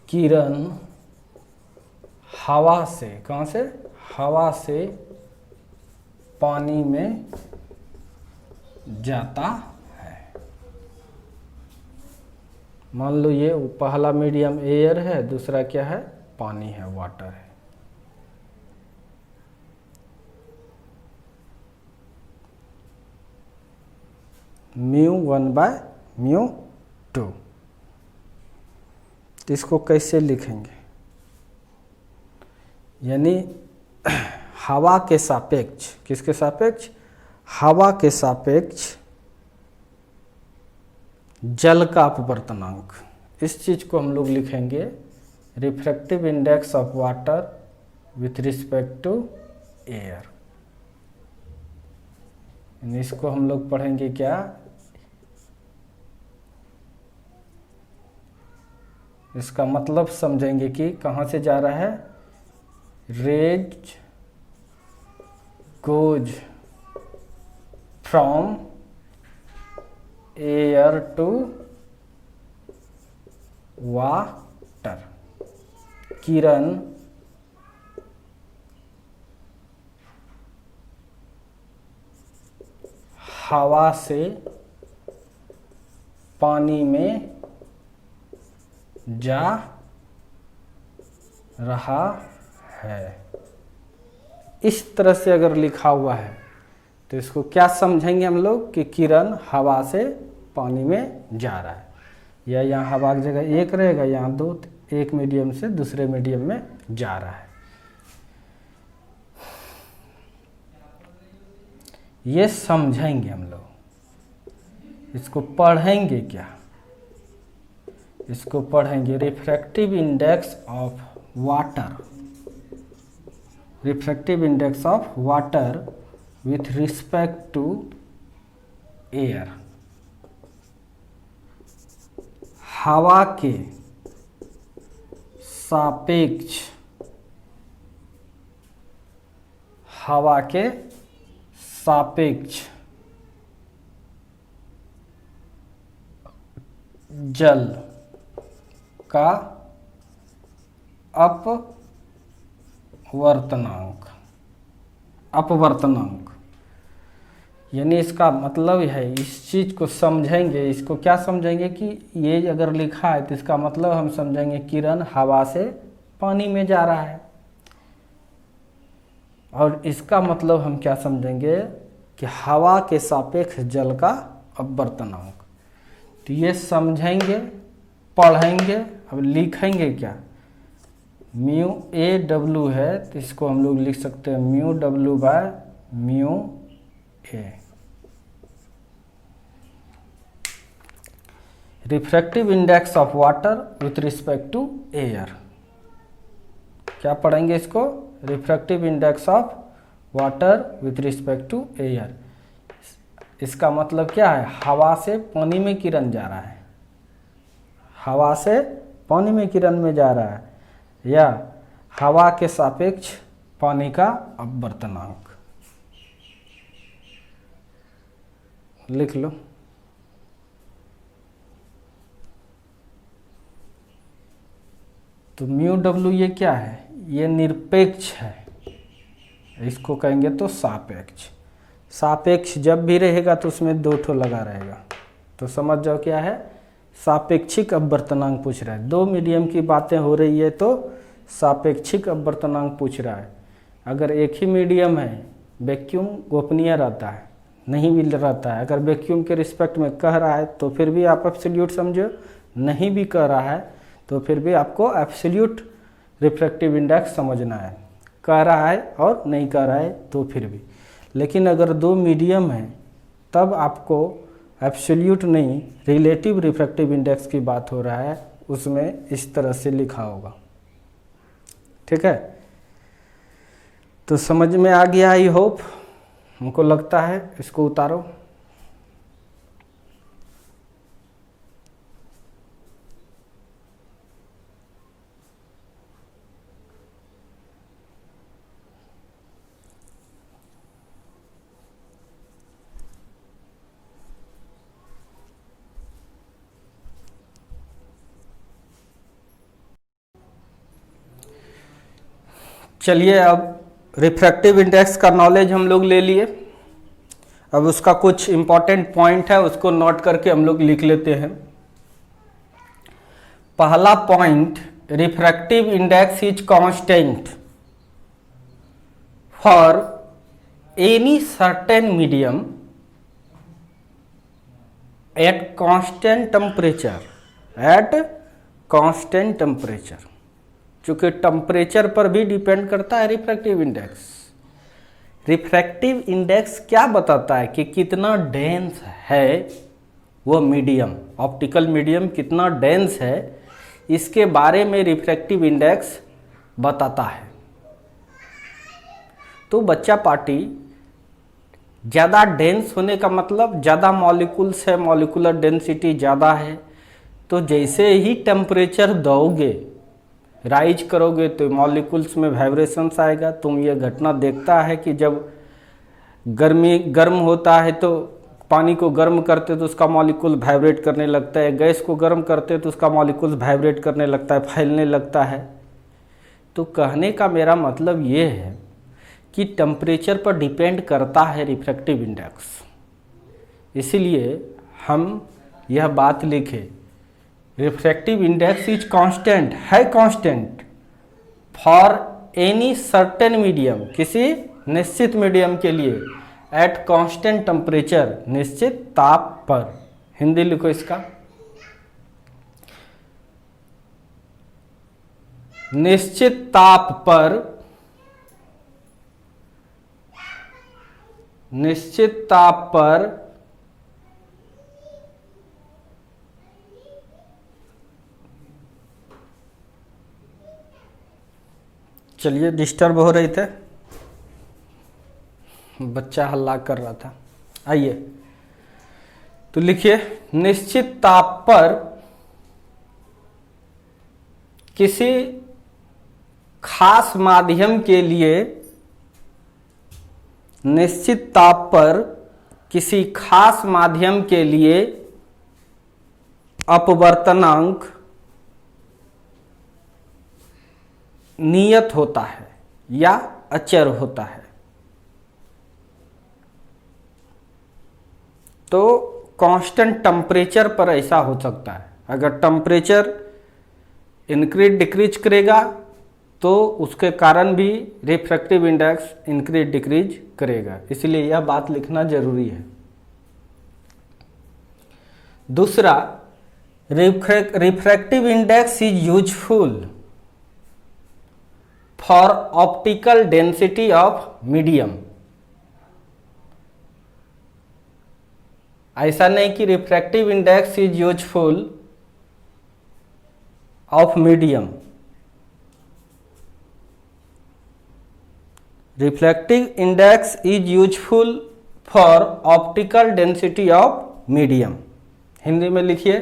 किरण हवा से, कहाँ से? हवा से पानी में जाता है। मान लो ये पहला मीडियम एयर है, दूसरा क्या है? पानी है, वाटर है। μ1/μ2, तो इसको कैसे लिखेंगे? यानी हवा के सापेक्ष, किसके सापेक्ष? हवा के सापेक्ष जल का अपवर्तनांक, इस चीज को हम लोग लिखेंगे refractive index of water with respect to air. इसको हम लोग पढ़ेंगे क्या? इसका मतलब समझेंगे कि कहाँ से जा रहा है? Rays goes from air to water, किरण हवा से पानी में जा रहा है। इस तरह से अगर लिखा हुआ है तो इसको क्या समझेंगे हम लोग कि किरण हवा से पानी में जा रहा है, या यहाँ हवा की जगह एक रहेगा, यहाँ दो, एक मीडियम से दूसरे मीडियम में जा रहा है। ये समझेंगे हम लोग। इसको पढ़ेंगे क्या? इसको पढ़ेंगे refractive index of water, refractive index of water with respect to air. हवा के सापेक्ष हवा के सापेक्ष जल का अपवर्तनांक यानी इसका मतलब है, इस चीज को समझेंगे, इसको क्या समझेंगे कि ये अगर लिखा है तो इसका मतलब हम समझेंगे किरण हवा से पानी में जा रहा है, और इसका मतलब हम क्या समझेंगे कि हवा के सापेक्ष जल का अपवर्तनांक। तो ये समझेंगे, पढ़ेंगे, अब लिखेंगे क्या, म्यू ए डब्ल्यू है तो इसको हम लोग लिख सकते हैं mu W by mu A. Refractive index of water with respect to air. क्या पढ़ेंगे इसको, refractive index of water with respect to air. इसका मतलब क्या है, हवा से पानी में किरण जा रहा है, हवा से पानी में किरण में जा रहा है, या हवा के सापेक्ष पानी का अपवर्तनांक। लिख लो। तो म्यू डब्ल्यू ये क्या है, ये निरपेक्ष है, इसको कहेंगे तो सापेक्ष। सापेक्ष जब भी रहेगा तो उसमें दो ठो लगा रहेगा, तो समझ जाओ क्या है, सापेक्षिक अपवर्तनांक पूछ रहा है। दो मीडियम की बातें हो रही है तो सापेक्षिक अपवर्तनांक पूछ रहा है। अगर एक ही मीडियम है, वैक्यूम गोपनीय रहता है, नहीं भी रहता है। अगर वैक्यूम के रिस्पेक्ट में कह रहा है तो फिर भी आप एब्सोल्यूट समझो, नहीं भी कह रहा है तो फिर भी आपको एब्सोल्यूट रिफ्रैक्टिव इंडेक्स समझना है, कह रहा है और नहीं कह रहा है तो फिर भी। लेकिन अगर दो मीडियम है तब आपको एब्सोल्यूट नहीं, रिलेटिव रिफ्रैक्टिव इंडेक्स की बात हो रहा है, उसमें इस तरह से लिखा होगा। ठीक है, तो समझ में आ गया आई होप, हमको लगता है। इसको उतारो। चलिए, अब रिफ्रैक्टिव इंडेक्स का नॉलेज हम लोग ले लिए। अब उसका कुछ इंपॉर्टेंट पॉइंट है, उसको नोट करके हम लोग लिख लेते हैं। पहला point, refractive index is constant for any certain medium at constant temperature. चूंकि टेम्परेचर पर भी डिपेंड करता है रिफ्रैक्टिव इंडेक्स। रिफ्रैक्टिव इंडेक्स क्या बताता है कि कितना डेंस है वो मीडियम, ऑप्टिकल मीडियम कितना डेंस है, इसके बारे में रिफ्रैक्टिव इंडेक्स बताता है। तो बच्चा पार्टी, ज़्यादा डेंस होने का मतलब ज़्यादा मॉलिक्यूल्स है, मॉलिक्यूलर डेंसिटी ज़्यादा है, तो जैसे ही टेम्परेचर दोगे, राइज करोगे तो मॉलिक्यूल्स में वाइब्रेशंस आएगा। तुम ये घटना देखता है कि जब गर्म होता है तो पानी को गर्म करते तो उसका मॉलिक्यूल वाइब्रेट करने लगता है, गैस को गर्म करते तो उसका मॉलिक्यूल वाइब्रेट करने लगता है, फैलने लगता है। तो कहने का मेरा मतलब ये है कि टेम्परेचर पर डिपेंड करता है रिफ्रैक्टिव इंडेक्स। इसीलिए हम यह बात लिखे, रिफ्रैक्टिव इंडेक्स इज कांस्टेंट, है constant for any certain medium, किसी निश्चित मीडियम के लिए, एट कांस्टेंट टेम्परेचर, निश्चित ताप पर। हिंदी लिखो इसका, निश्चित ताप पर, निश्चित ताप पर चलिए, डिस्टर्ब हो रहे थे, बच्चा हल्ला कर रहा था। आइए, तो लिखिए, निश्चित ताप पर किसी खास माध्यम के लिए निश्चित ताप पर किसी खास माध्यम के लिए अपवर्तनांक नियत होता है या अचर होता है। तो कांस्टेंट टेम्परेचर पर ऐसा हो सकता है। अगर टेम्परेचर इंक्रीज डिक्रीज करेगा तो उसके कारण भी रिफ्रैक्टिव इंडेक्स इंक्रीज डिक्रीज करेगा, इसलिए यह बात लिखना जरूरी है। दूसरा, refractive index is useful for optical density of medium. ऐसा नहीं कि refractive index is useful of medium. Refractive index is useful for optical density of medium. Hindi में लिखिए,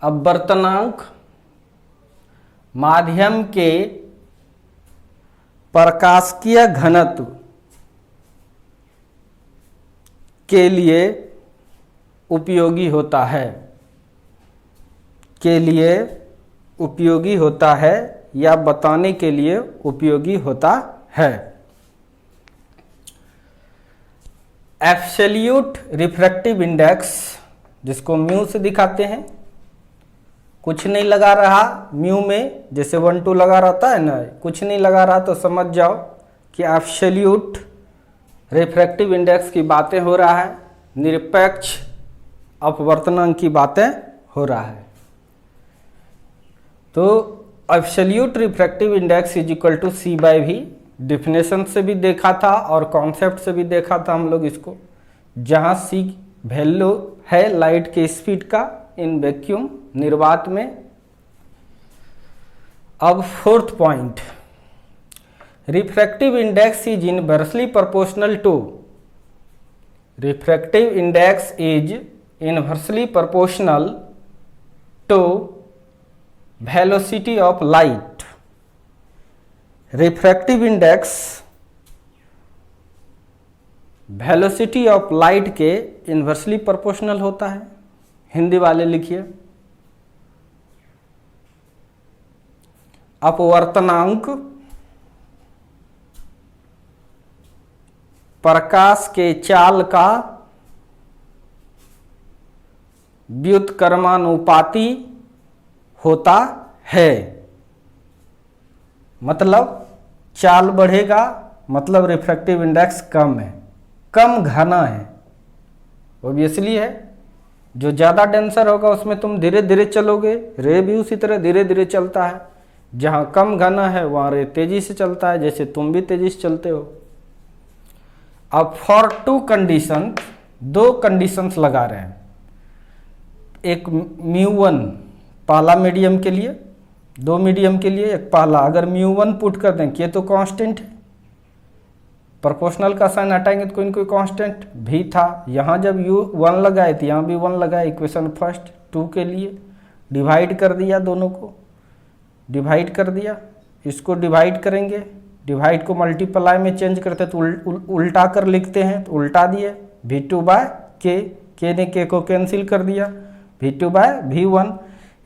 अपवर्तनांक माध्यम के प्रकाशिकीय घनत्व के लिए उपयोगी होता है, के लिए उपयोगी होता है या बताने के लिए उपयोगी होता है। एब्सोल्यूट रिफ्रैक्टिव इंडेक्स, जिसको म्यू से दिखाते हैं, कुछ नहीं लगा रहा म्यू में, जैसे 1 2 लगा रहता है ना, कुछ नहीं लगा रहा तो समझ जाओ कि एब्सोल्यूट रिफ्रैक्टिव इंडेक्स की बातें हो रहा है, निरपेक्ष अपवर्तनांक की बातें हो रहा है। तो absolute refractive index is equal to C/V। Definition से भी देखा था और कॉन्सेप्ट से भी देखा था हम लोग इसको, जहाँ C वैल्यू है लाइट के स्पीड का इन वैक्यूम निर्वात में। अब fourth point, refractive index is inversely proportional to, refractive index is inversely proportional to velocity of light. Refractive index velocity of light के इनवर्सली प्रोपोर्शनल होता है। हिंदी वाले लिखिए, अपवर्तनांक प्रकाश के चाल का व्युत्क्रमानुपाती होता है। मतलब चाल बढ़ेगा मतलब रिफ्रैक्टिव इंडेक्स कम है, कम घना है। ऑब्वियसली है, जो ज़्यादा डेंसर होगा उसमें तुम धीरे धीरे चलोगे, रे भी उसी तरह धीरे धीरे चलता है। जहाँ कम घना है वहाँ रे तेजी से चलता है, जैसे तुम भी तेजी से चलते हो। अब फॉर 2 कंडीशन, 2 कंडीशंस लगा रहे हैं। एक μ1 पहला मीडियम के लिए, 2 मीडियम के लिए एक पहला। अगर μ1 पुट कर दें, ये तो कांस्टेंट है, प्रोपोर्शनल का साइन हटाएंगे तो कोई ना कोई कांस्टेंट भी था। यहाँ जब U1 लगाए तो यहाँ भी 1 लगाए। इक्वेशन फर्स्ट 2 के लिए डिवाइड कर दिया, दोनों को डिवाइड कर दिया। इसको डिवाइड करेंगे, डिवाइड को मल्टीप्लाई में चेंज करते तो उल्टा कर लिखते हैं, तो उल्टा दिए V2/K, K ने K को कैंसिल कर दिया, V2/V1।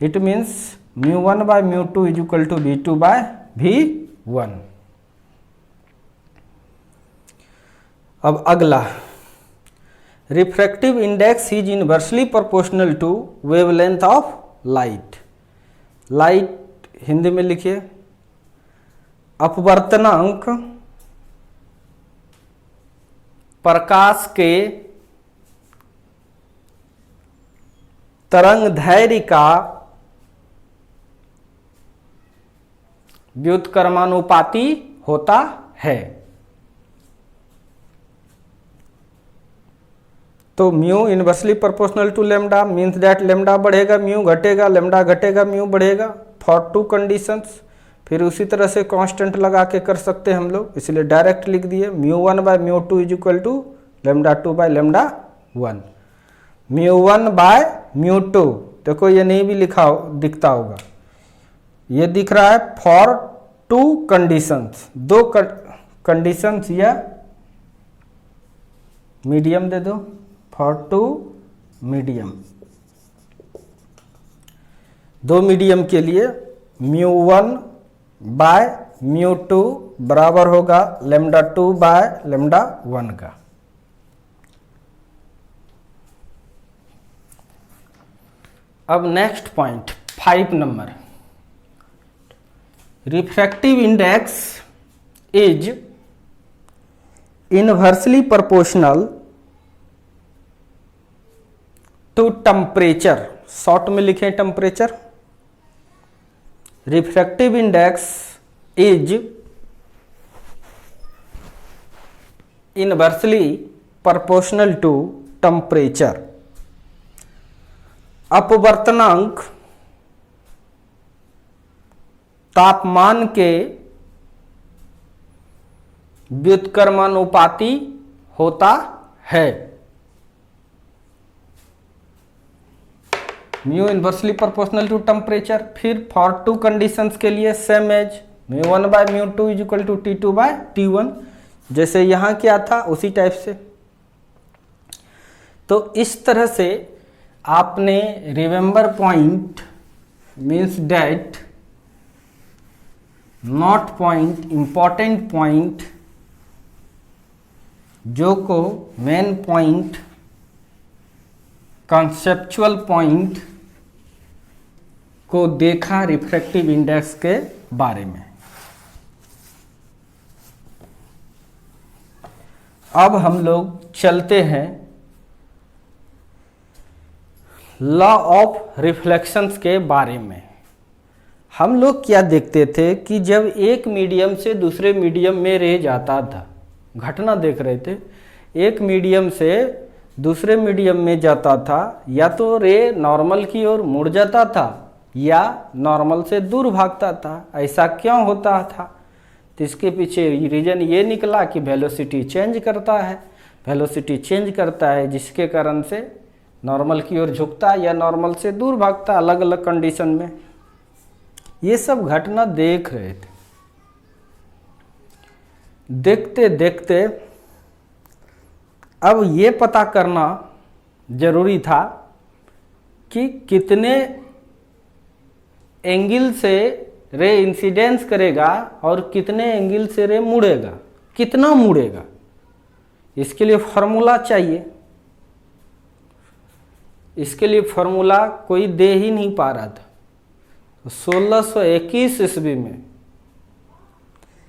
It means μ1/μ2 is equal to V2/V1। अब अगला, refractive index is inversely proportional to wavelength of light. Light Hindi में लिखिए, अपवर्तनांक प्रकाश के तरंगदैर्घ्य का व्युत्क्रमानुपाती होता है। तो mu inversely proportional to lambda means that lambda बढ़ेगा म्यू घटेगा, लेमडा घटेगा म्यू बढ़ेगा फॉर 2 कंडीशंस। फिर उसी तरह से कांस्टेंट लगा के कर सकते हैं हम लोग, इसलिए डायरेक्ट लिख दिए μ1/μ2 इज इक्वल टू λ2/λ1। μ1/μ2 देखो ये नहीं भी लिखा दिखता होगा, ये दिख रहा है फॉर टू कंडीशंस, दो कंडीशंस या मीडियम दे दो, फॉर टू मीडियम, दो मीडियम के लिए μ1 बाय μ2 बराबर होगा λ2 बाय λ1 का। अब next point 5 number, refractive index is inversely proportional to temperature, short में लिखें temperature. Refractive index is inversely proportional to temperature. अपवर्तनांक तापमान के व्युत्क्रमानुपाती होता है। Mu inversely proportional to temperature. फिर फॉर टू कंडीशंस के लिए same as μ1 by μ2 is equal to T2 by T1, जैसे यहाँ क्या था उसी टाइप से। तो इस तरह से आपने remember point means that, not point, important point, जो को मेन पॉइंट, कॉन्सेप्चुअल पॉइंट को देखा रिफ्रैक्टिव इंडेक्स के बारे में। अब हम लोग चलते हैं लॉ ऑफ रिफ्लेक्शंस के बारे में। हम लोग क्या देखते थे कि जब एक मीडियम से दूसरे मीडियम में रे जाता था, घटना देख रहे थे, एक मीडियम से दूसरे मीडियम में जाता था, या तो रे नॉर्मल की ओर मुड़ जाता था या नॉर्मल से दूर भागता था। ऐसा क्यों होता था? तो इसके पीछे रीजन ये निकला कि वेलोसिटी चेंज करता है, वेलोसिटी चेंज करता है जिसके कारण से नॉर्मल की ओर झुकता या नॉर्मल से दूर भागता, अलग अलग कंडीशन में। ये सब घटना देख रहे थे। देखते देखते अब ये पता करना जरूरी था कि कितने एंगल से रे इंसिडेंस करेगा और कितने एंगल से रे मुड़ेगा, कितना मुड़ेगा। इसके लिए फॉर्मूला चाहिए। इसके लिए फॉर्मूला कोई दे ही नहीं पा रहा था। 1621 ईस्वी में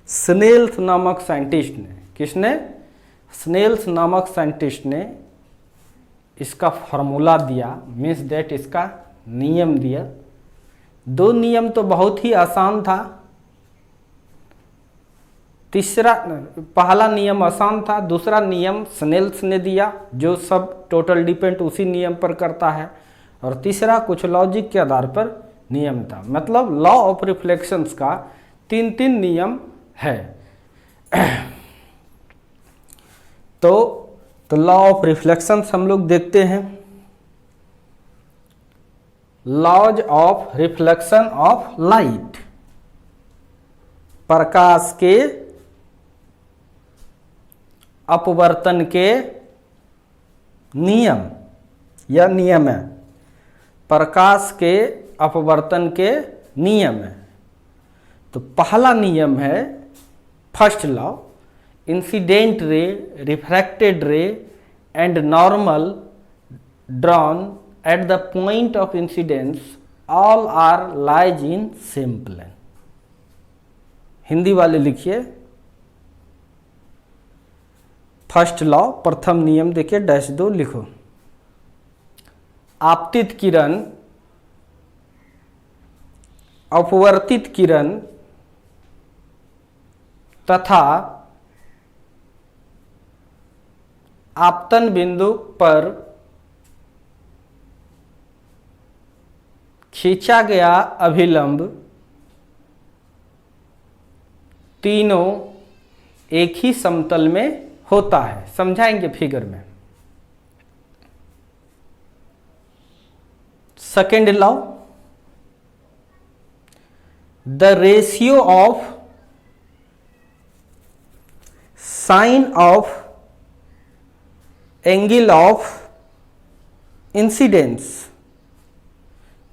स्नेल्स नामक साइंटिस्ट ने, किसने? स्नेल्स नामक साइंटिस्ट ने इसका फॉर्मूला दिया, मीन्स दैट इसका नियम दिया। दो नियम तो बहुत ही आसान था। पहला नियम आसान था, दूसरा नियम स्नेल्स ने दिया जो सब टोटल डिपेंड उसी नियम पर करता है, और तीसरा कुछ लॉजिक के आधार पर नियम था। मतलब लॉ ऑफ रिफ्लेक्शंस का 3 नियम है। तो लॉ ऑफ रिफ्लेक्शंस हम लोग देखते हैं। Laws of reflection of light, प्रकाश के अपवर्तन के नियम या नियम है, प्रकाश के अपवर्तन के नियम है। तो पहला नियम है first law, incident ray, refracted ray and normal drawn at the point of incidence all are lies in same plane. Hindi वाले लिखिए, फर्स्ट लॉ, प्रथम नियम देखिए -2 लिखो। आपतित किरण अपवर्तित किरण तथा आपतन बिंदु पर खींचा गया अभिलंब तीनों एक ही समतल में होता है। समझाएंगे फिगर में। Second law, the ratio of sine of angle of incidence,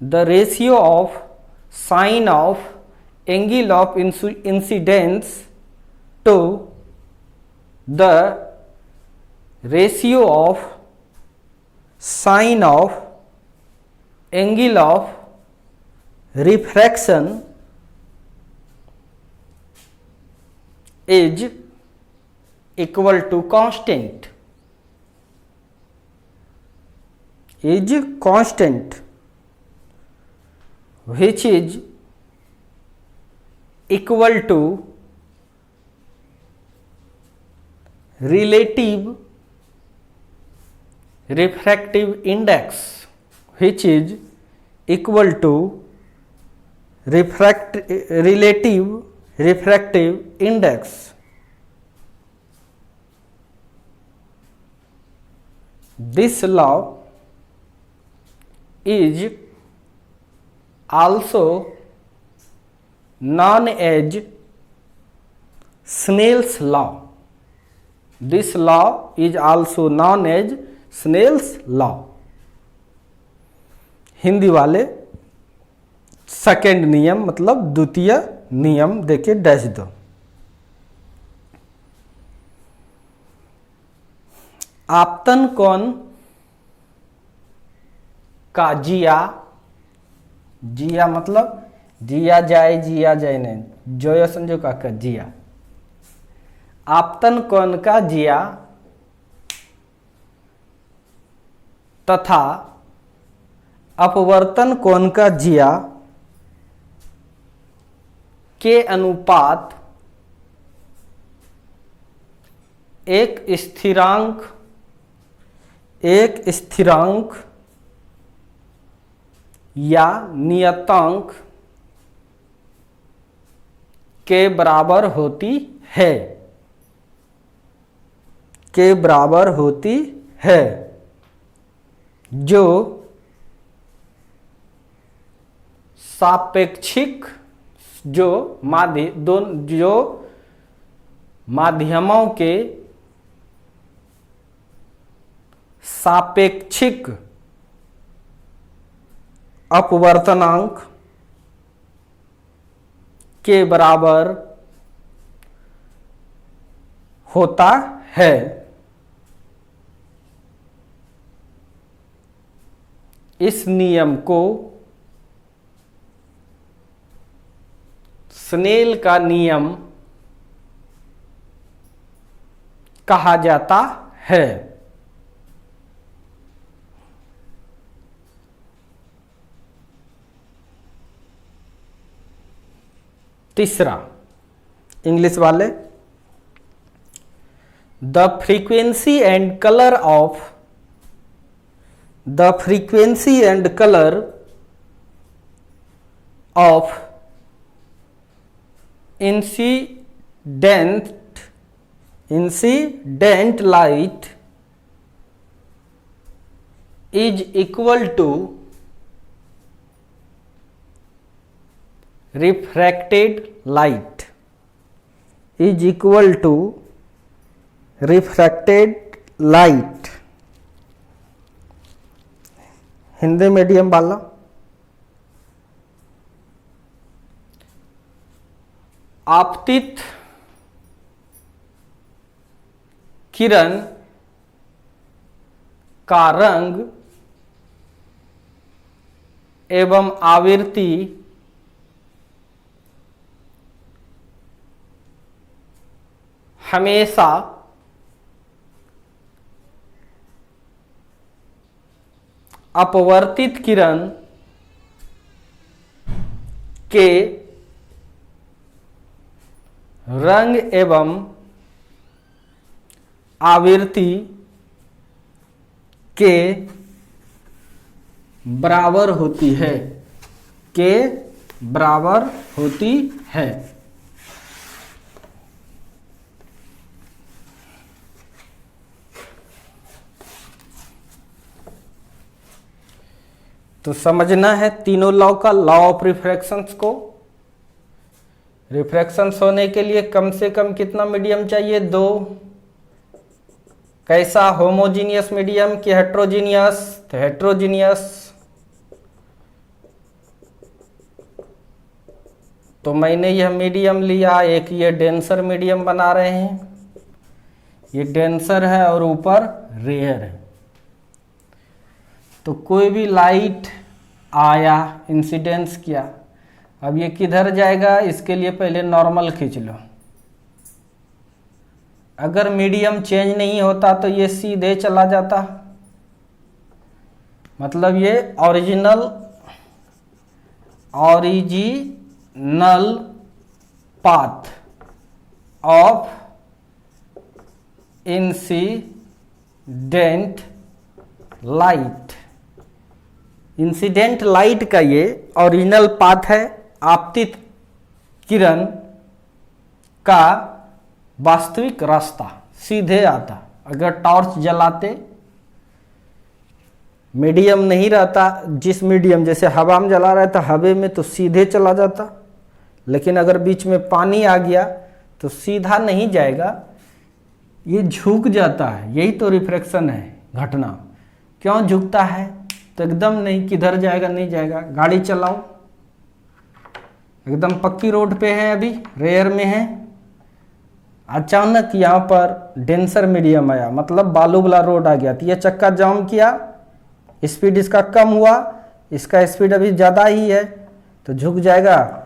the ratio of sine of angle of incidence to the ratio of sine of angle of refraction is equal to constant, is constant, which is equal to relative refractive index, which is equal to relative refractive index. This law is also known as Snell's law. This law is also known as Snell's law. Hindi वाले second नियम मतलब द्वितीय नियम देके dash दो। आपतन कोण का जिया, जिया मतलब जिया जाए नहीं, जोया संजो का जिया, आपतन कोण का जिया तथा अपवर्तन कोण का जिया के अनुपात एक स्थिरांक या नियतांक के बराबर होती है, के बराबर होती है, जो सापेक्षिक, जो माध्यमों के सापेक्षिक अपवर्तनांक के बराबर होता है। इस नियम को स्नेल का नियम कहा जाता है। तीसरा इंग्लिश वाले, the frequency and colour of incident light is equal to refracted light, is equal to refracted light। Hindi medium वाला, आपतित किरण का रंग एवं आवृत्ति हमेशा अपवर्तित किरण के रंग एवं आवृत्ति के बराबर होती है, के बराबर होती है। तो समझना है तीनों लॉ का, लॉ ऑफ रिफ्रैक्शंस को, रिफ्रैक्शन होने के लिए कम से कम कितना मीडियम चाहिए? 2। कैसा? होमोजीनियस मीडियम कि हेट्रोजीनियस? तो हेट्रोजीनियस। तो मैंने यह मीडियम लिया, एक ये डेंसर मीडियम बना रहे हैं, ये डेंसर है और ऊपर रेयर है। तो कोई भी लाइट आया, इंसिडेंस किया, अब ये किधर जाएगा? इसके लिए पहले नॉर्मल खींच लो। अगर मीडियम चेंज नहीं होता तो ये सीधे चला जाता, मतलब ये original path of incident light. Incident light का ये ओरिजिनल पाथ है, आपतित किरण का वास्तविक रास्ता सीधे आता। अगर टॉर्च जलाते, मीडियम नहीं रहता, जिस मीडियम जैसे हवा में जला रहा है तो हवा में तो सीधे चला जाता, लेकिन अगर बीच में पानी आ गया तो सीधा नहीं जाएगा, ये झुक जाता है। यही तो रिफ्रैक्शन है घटना। क्यों झुकता है? तो एकदम नहीं, किधर जाएगा? नहीं जाएगा। गाड़ी चलाओ, एकदम पक्की रोड पे है, अभी रेयर में है, अचानक यहाँ पर डेंसर मीडियम आया, मतलब बालू वाला रोड आ गया, तो ये चक्का जाम किया, स्पीड इसका कम हुआ, इसका स्पीड अभी ज़्यादा ही है, तो झुक जाएगा।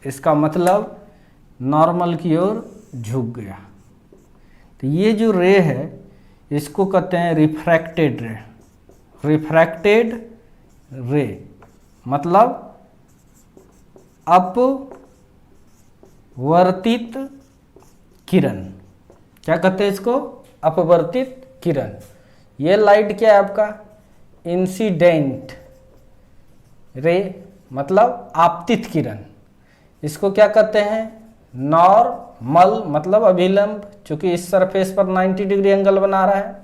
इसका मतलब नॉर्मल की ओर झुक गया। तो ये जो रे है इसको कहते हैं रिफ्रैक्टेड रे। रिफ्रैक्टेड रे मतलब अपवर्तित किरण। क्या कहते हैं इसको? अपवर्तित किरण। ये लाइट क्या है आपका? इंसिडेंट रे मतलब आपतित किरण। इसको क्या कहते हैं? नॉर्मल मतलब अभिलंब, चूंकि इस सरफेस पर 90 डिग्री एंगल बना रहा है।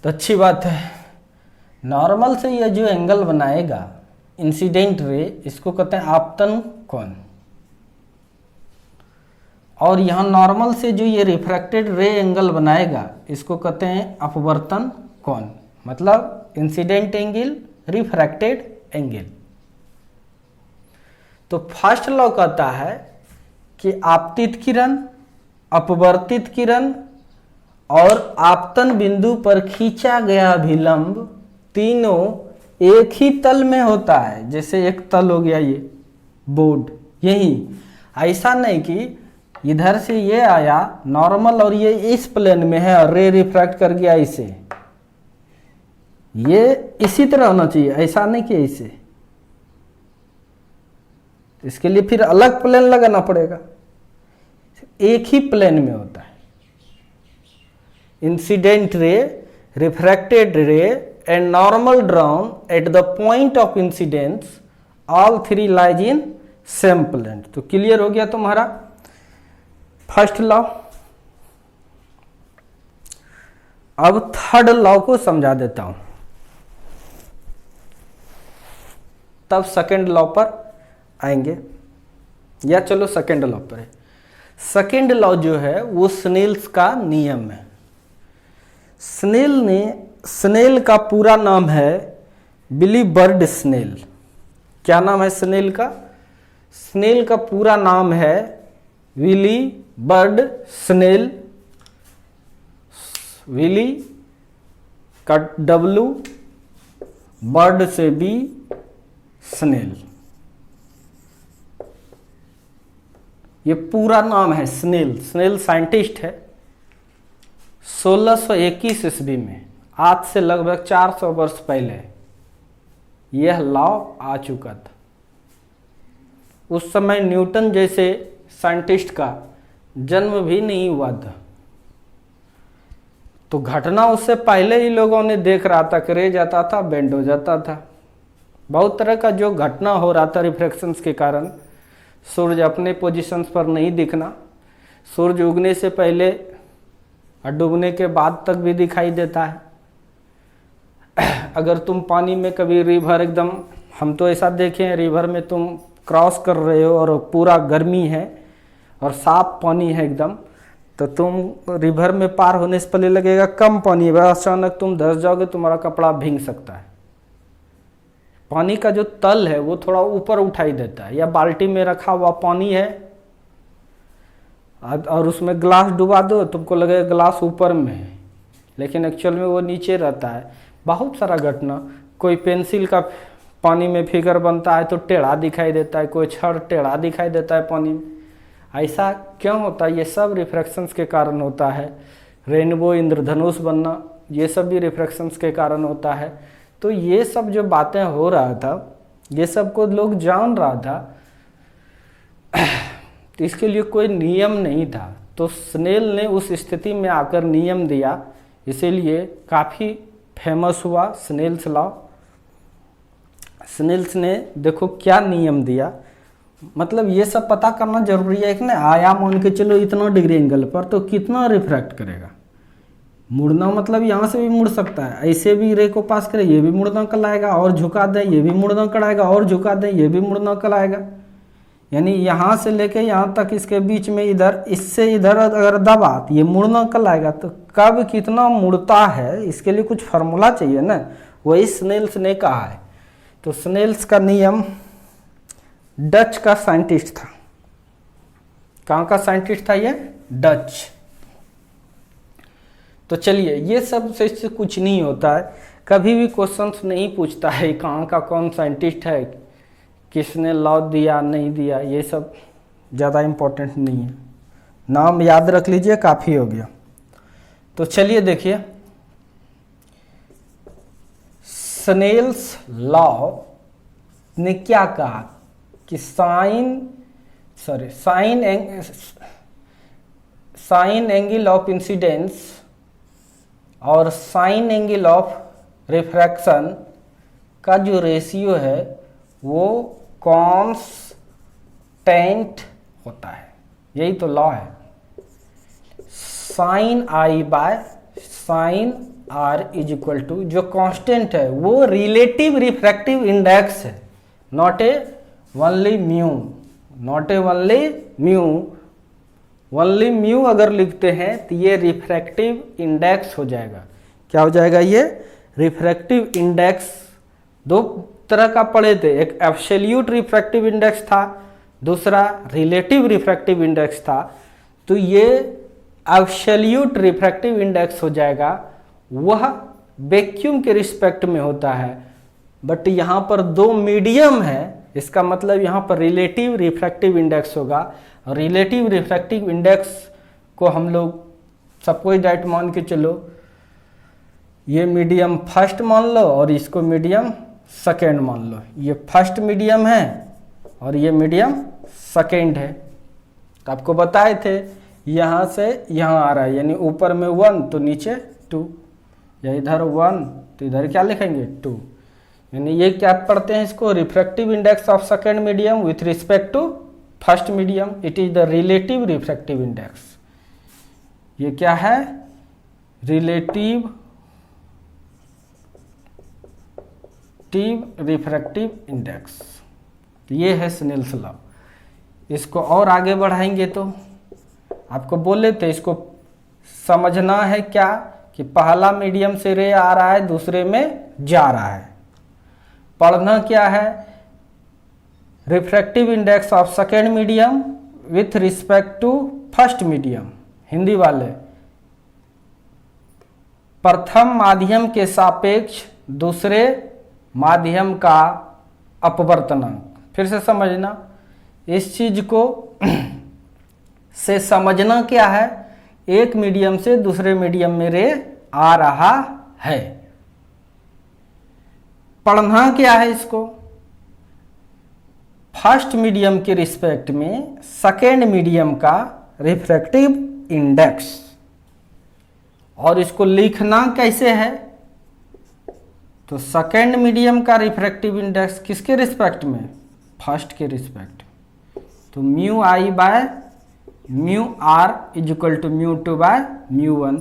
तो अच्छी बात है, नॉर्मल से यह जो एंगल बनाएगा इंसिडेंट रे, इसको कहते हैं आपतन कोण। और यहाँ नॉर्मल से जो ये रिफ्रैक्टेड रे एंगल बनाएगा इसको कहते हैं अपवर्तन कोण, मतलब इंसिडेंट एंगल, रिफ्रैक्टेड एंगल। तो फर्स्ट लॉ कहता है कि आपतित किरण, अपवर्तित किरण और आपतन बिंदु पर खींचा गया अभिलंब तीनों एक ही तल में होता है। जैसे एक तल हो गया ये बोर्ड, यही, ऐसा नहीं कि इधर से ये आया नॉर्मल और ये इस प्लेन में है और रे रिफ्रैक्ट कर गया इसे, ये इसी तरह होना चाहिए, ऐसा नहीं कि ऐसे। इसके लिए फिर अलग प्लेन लगाना पड़ेगा, एक ही प्लेन में होता है। Incident ray, refracted ray and normal drawn at the point of incidence, all three lies in same plane. तो क्लियर हो गया तुम्हारा फर्स्ट लॉ। अब थर्ड लॉ को समझा देता हूं, तब सेकेंड लॉ पर आएंगे, या चलो सेकेंड लॉ पर है। सेकेंड लॉ जो है वो स्नेल्स का नियम है। स्नेल का पूरा नाम है विलिबर्ड स्नेल। क्या नाम है स्नेल का? स्नेल का पूरा नाम है विलिबर्ड स्नेल। विली का W, बर्ड से बी, स्नेल, ये पूरा नाम है स्नेल। स्नेल साइंटिस्ट है। 1621 ईस्वी में, आज से लगभग 400 वर्ष पहले यह लॉ आ चुका था। उस समय न्यूटन जैसे साइंटिस्ट का जन्म भी नहीं हुआ था। तो घटना उससे पहले ही लोगों ने देख रहा था, करे जाता था, बेंड हो जाता था। बहुत तरह का जो घटना हो रहा था रिफ्रैक्शंस के कारण, सूर्य अपने पोजीशंस पर नहीं दिखना, सूर्य उगने से पहले और डूबने के बाद तक भी दिखाई देता है। अगर तुम पानी में कभी रिवर एकदम, हम तो ऐसा देखे हैं, रिवर में तुम क्रॉस कर रहे हो और पूरा गर्मी है और साफ पानी है एकदम, तो तुम रिवर में पार होने से पहले लगेगा कम पानी है, अचानक तुम धंस जाओगे, तुम्हारा कपड़ा भीग सकता है। पानी का जो तल है वो थोड़ा ऊपर उठाई देता है, या बाल्टी में रखा हुआ पानी है और उसमें ग्लास डुबा दो, तुमको लगेगा ग्लास ऊपर में है, लेकिन एक्चुअल में वो नीचे रहता है। बहुत सारा घटना, कोई पेंसिल का पानी में फिगर बनता है तो टेढ़ा दिखाई देता है, कोई छड़ टेढ़ा दिखाई देता है पानी में। ऐसा क्यों होता है? ये सब रिफ्रैक्शंस के कारण होता है। रेनबो, इंद्रधनुष बनना, ये सब भी रिफ्रैक्शंस के कारण होता है। तो ये सब जो बातें हो रहा था, ये सब को लोग जान रहा था, तो इसके लिए कोई नियम नहीं था। तो स्नेल ने उस स्थिति में आकर नियम दिया, इसीलिए काफ़ी फेमस हुआ स्नेल्स लॉ। स्नेल्स ने देखो क्या नियम दिया, मतलब ये सब पता करना जरूरी है कि ना। आया मान के चलो इतना डिग्री एंगल पर, तो कितना रिफ्रैक्ट करेगा। मुड़ना मतलब यहाँ से भी मुड़ सकता है, ऐसे भी रे को पास करे, ये भी मुड़ना कराएगा, और झुका दे ये भी मुड़ना कराएगा, और झुका दे ये भी मुड़ना कराएगा। यानी यहाँ से लेके यहाँ तक, इसके बीच में इधर, इससे इधर अगर दबा तो ये मुड़ना कराएगा। तो कब कितना मुड़ता है, इसके लिए कुछ फार्मूला चाहिए ना, वही स्नेल्स ने कहा है। तो स्नेल्स का नियम, डच का साइंटिस्ट था। कहाँ का साइंटिस्ट था ये? डच। तो चलिए, ये सब से इससे कुछ नहीं होता है, कभी भी क्वेश्चंस नहीं पूछता है कहाँ का कौन साइंटिस्ट है, किसने लॉ दिया नहीं दिया, ये सब ज़्यादा इम्पोर्टेंट नहीं है। नाम याद रख लीजिए, काफ़ी हो गया। तो चलिए देखिए, स्नेल्स लॉ ने क्या कहा कि साइन एंगल ऑफ इंसिडेंस और साइन एंगल ऑफ रिफ्रैक्शन का जो रेशियो है वो कांस्टेंट होता है। यही तो लॉ है। Sine i by sine r is equal to, जो कांस्टेंट है वो रिलेटिव रिफ्रैक्टिव इंडेक्स है, not a only mu, not a only mu. Only mu अगर लिखते हैं तो ये रिफ्रैक्टिव इंडेक्स हो जाएगा। क्या हो जाएगा ये? Refractive index. दो तरह का पढ़े थे, एक एब्सोल्यूट रिफ्रैक्टिव इंडेक्स था, दूसरा रिलेटिव रिफ्रैक्टिव इंडेक्स था। तो ये एब्सोल्यूट रिफ्रैक्टिव इंडेक्स हो जाएगा, वह वैक्यूम के रिस्पेक्ट में होता है। बट यहाँ पर दो मीडियम है, इसका मतलब यहाँ पर रिलेटिव रिफ्रैक्टिव इंडेक्स होगा। और रिलेटिव रिफ्रैक्टिव इंडेक्स को हम लोग सबको डायरेक्ट मान के चलो, ये मीडियम फर्स्ट मान लो और इसको मीडियम सेकेंड मान लो। ये फर्स्ट मीडियम है और ये मीडियम सेकेंड है। तो आपको बताए थे यहाँ से यहाँ आ रहा है, यानी ऊपर में 1 तो नीचे 2, या इधर 1 तो इधर क्या लिखेंगे 2। यानी ये क्या पढ़ते हैं इसको? Refractive index of second medium with respect to first medium, it is the relative refractive index. ये क्या है? Relative refractive index. ये है स्नेल्स लॉ। इसको और आगे बढ़ाएंगे तो आपको बोले थे इसको समझना है क्या, कि पहला मीडियम से रे आ रहा है, दूसरे में जा रहा है। पढ़ना क्या है? Refractive index of second medium with respect to first medium. Hindi वाले, प्रथम माध्यम के सापेक्ष दूसरे माध्यम का अपवर्तनांक। फिर से समझना इस चीज को से समझना क्या है, एक मीडियम से दूसरे मीडियम में रे आ रहा है। पढ़ना क्या है इसको? फर्स्ट मीडियम के रिस्पेक्ट में सेकेंड मीडियम का रिफ्रैक्टिव इंडेक्स। और इसको लिखना कैसे है? तो सेकेंड मीडियम का रिफ्रैक्टिव इंडेक्स किसके रिस्पेक्ट में? फर्स्ट के रिस्पेक्ट। तो mu i by mu r is equal to mu 2 by mu 1।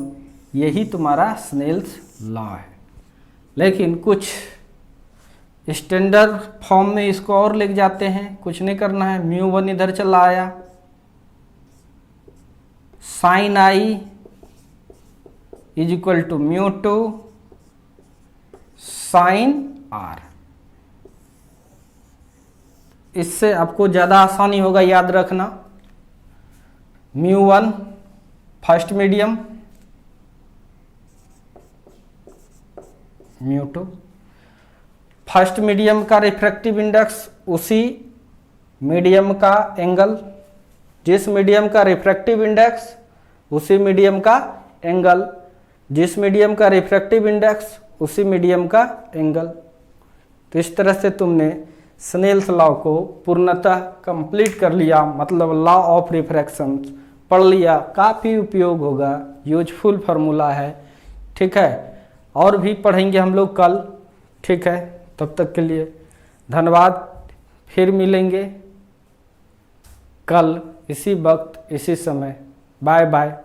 यही तुम्हारा स्नेल्स लॉ है। लेकिन कुछ स्टैंडर्ड फॉर्म में इसको और लिख जाते हैं, कुछ नहीं करना है। μ1 इधर चला आया, sine i is equal to μ2 sine r. इससे आपको ज़्यादा आसानी होगा याद रखना। μ1 फर्स्ट मीडियम, μ2 फर्स्ट मीडियम का रिफ्रैक्टिव इंडेक्स उसी मीडियम का एंगल, जिस मीडियम का रिफ्रैक्टिव इंडेक्स उसी मीडियम का एंगल, जिस मीडियम का रिफ्रैक्टिव इंडेक्स उसी मीडियम का एंगल। तो इस तरह से तुमने स्नेल्स लॉ को पूर्णतः कंप्लीट कर लिया, मतलब लॉ ऑफ रिफ्रैक्शन पढ़ लिया। काफ़ी उपयोग होगा, यूजफुल फार्मूला है, ठीक है। और भी पढ़ेंगे हम लोग कल, ठीक है। तब तक के लिए धन्यवाद, फिर मिलेंगे कल इसी वक्त इसी समय। Bye bye.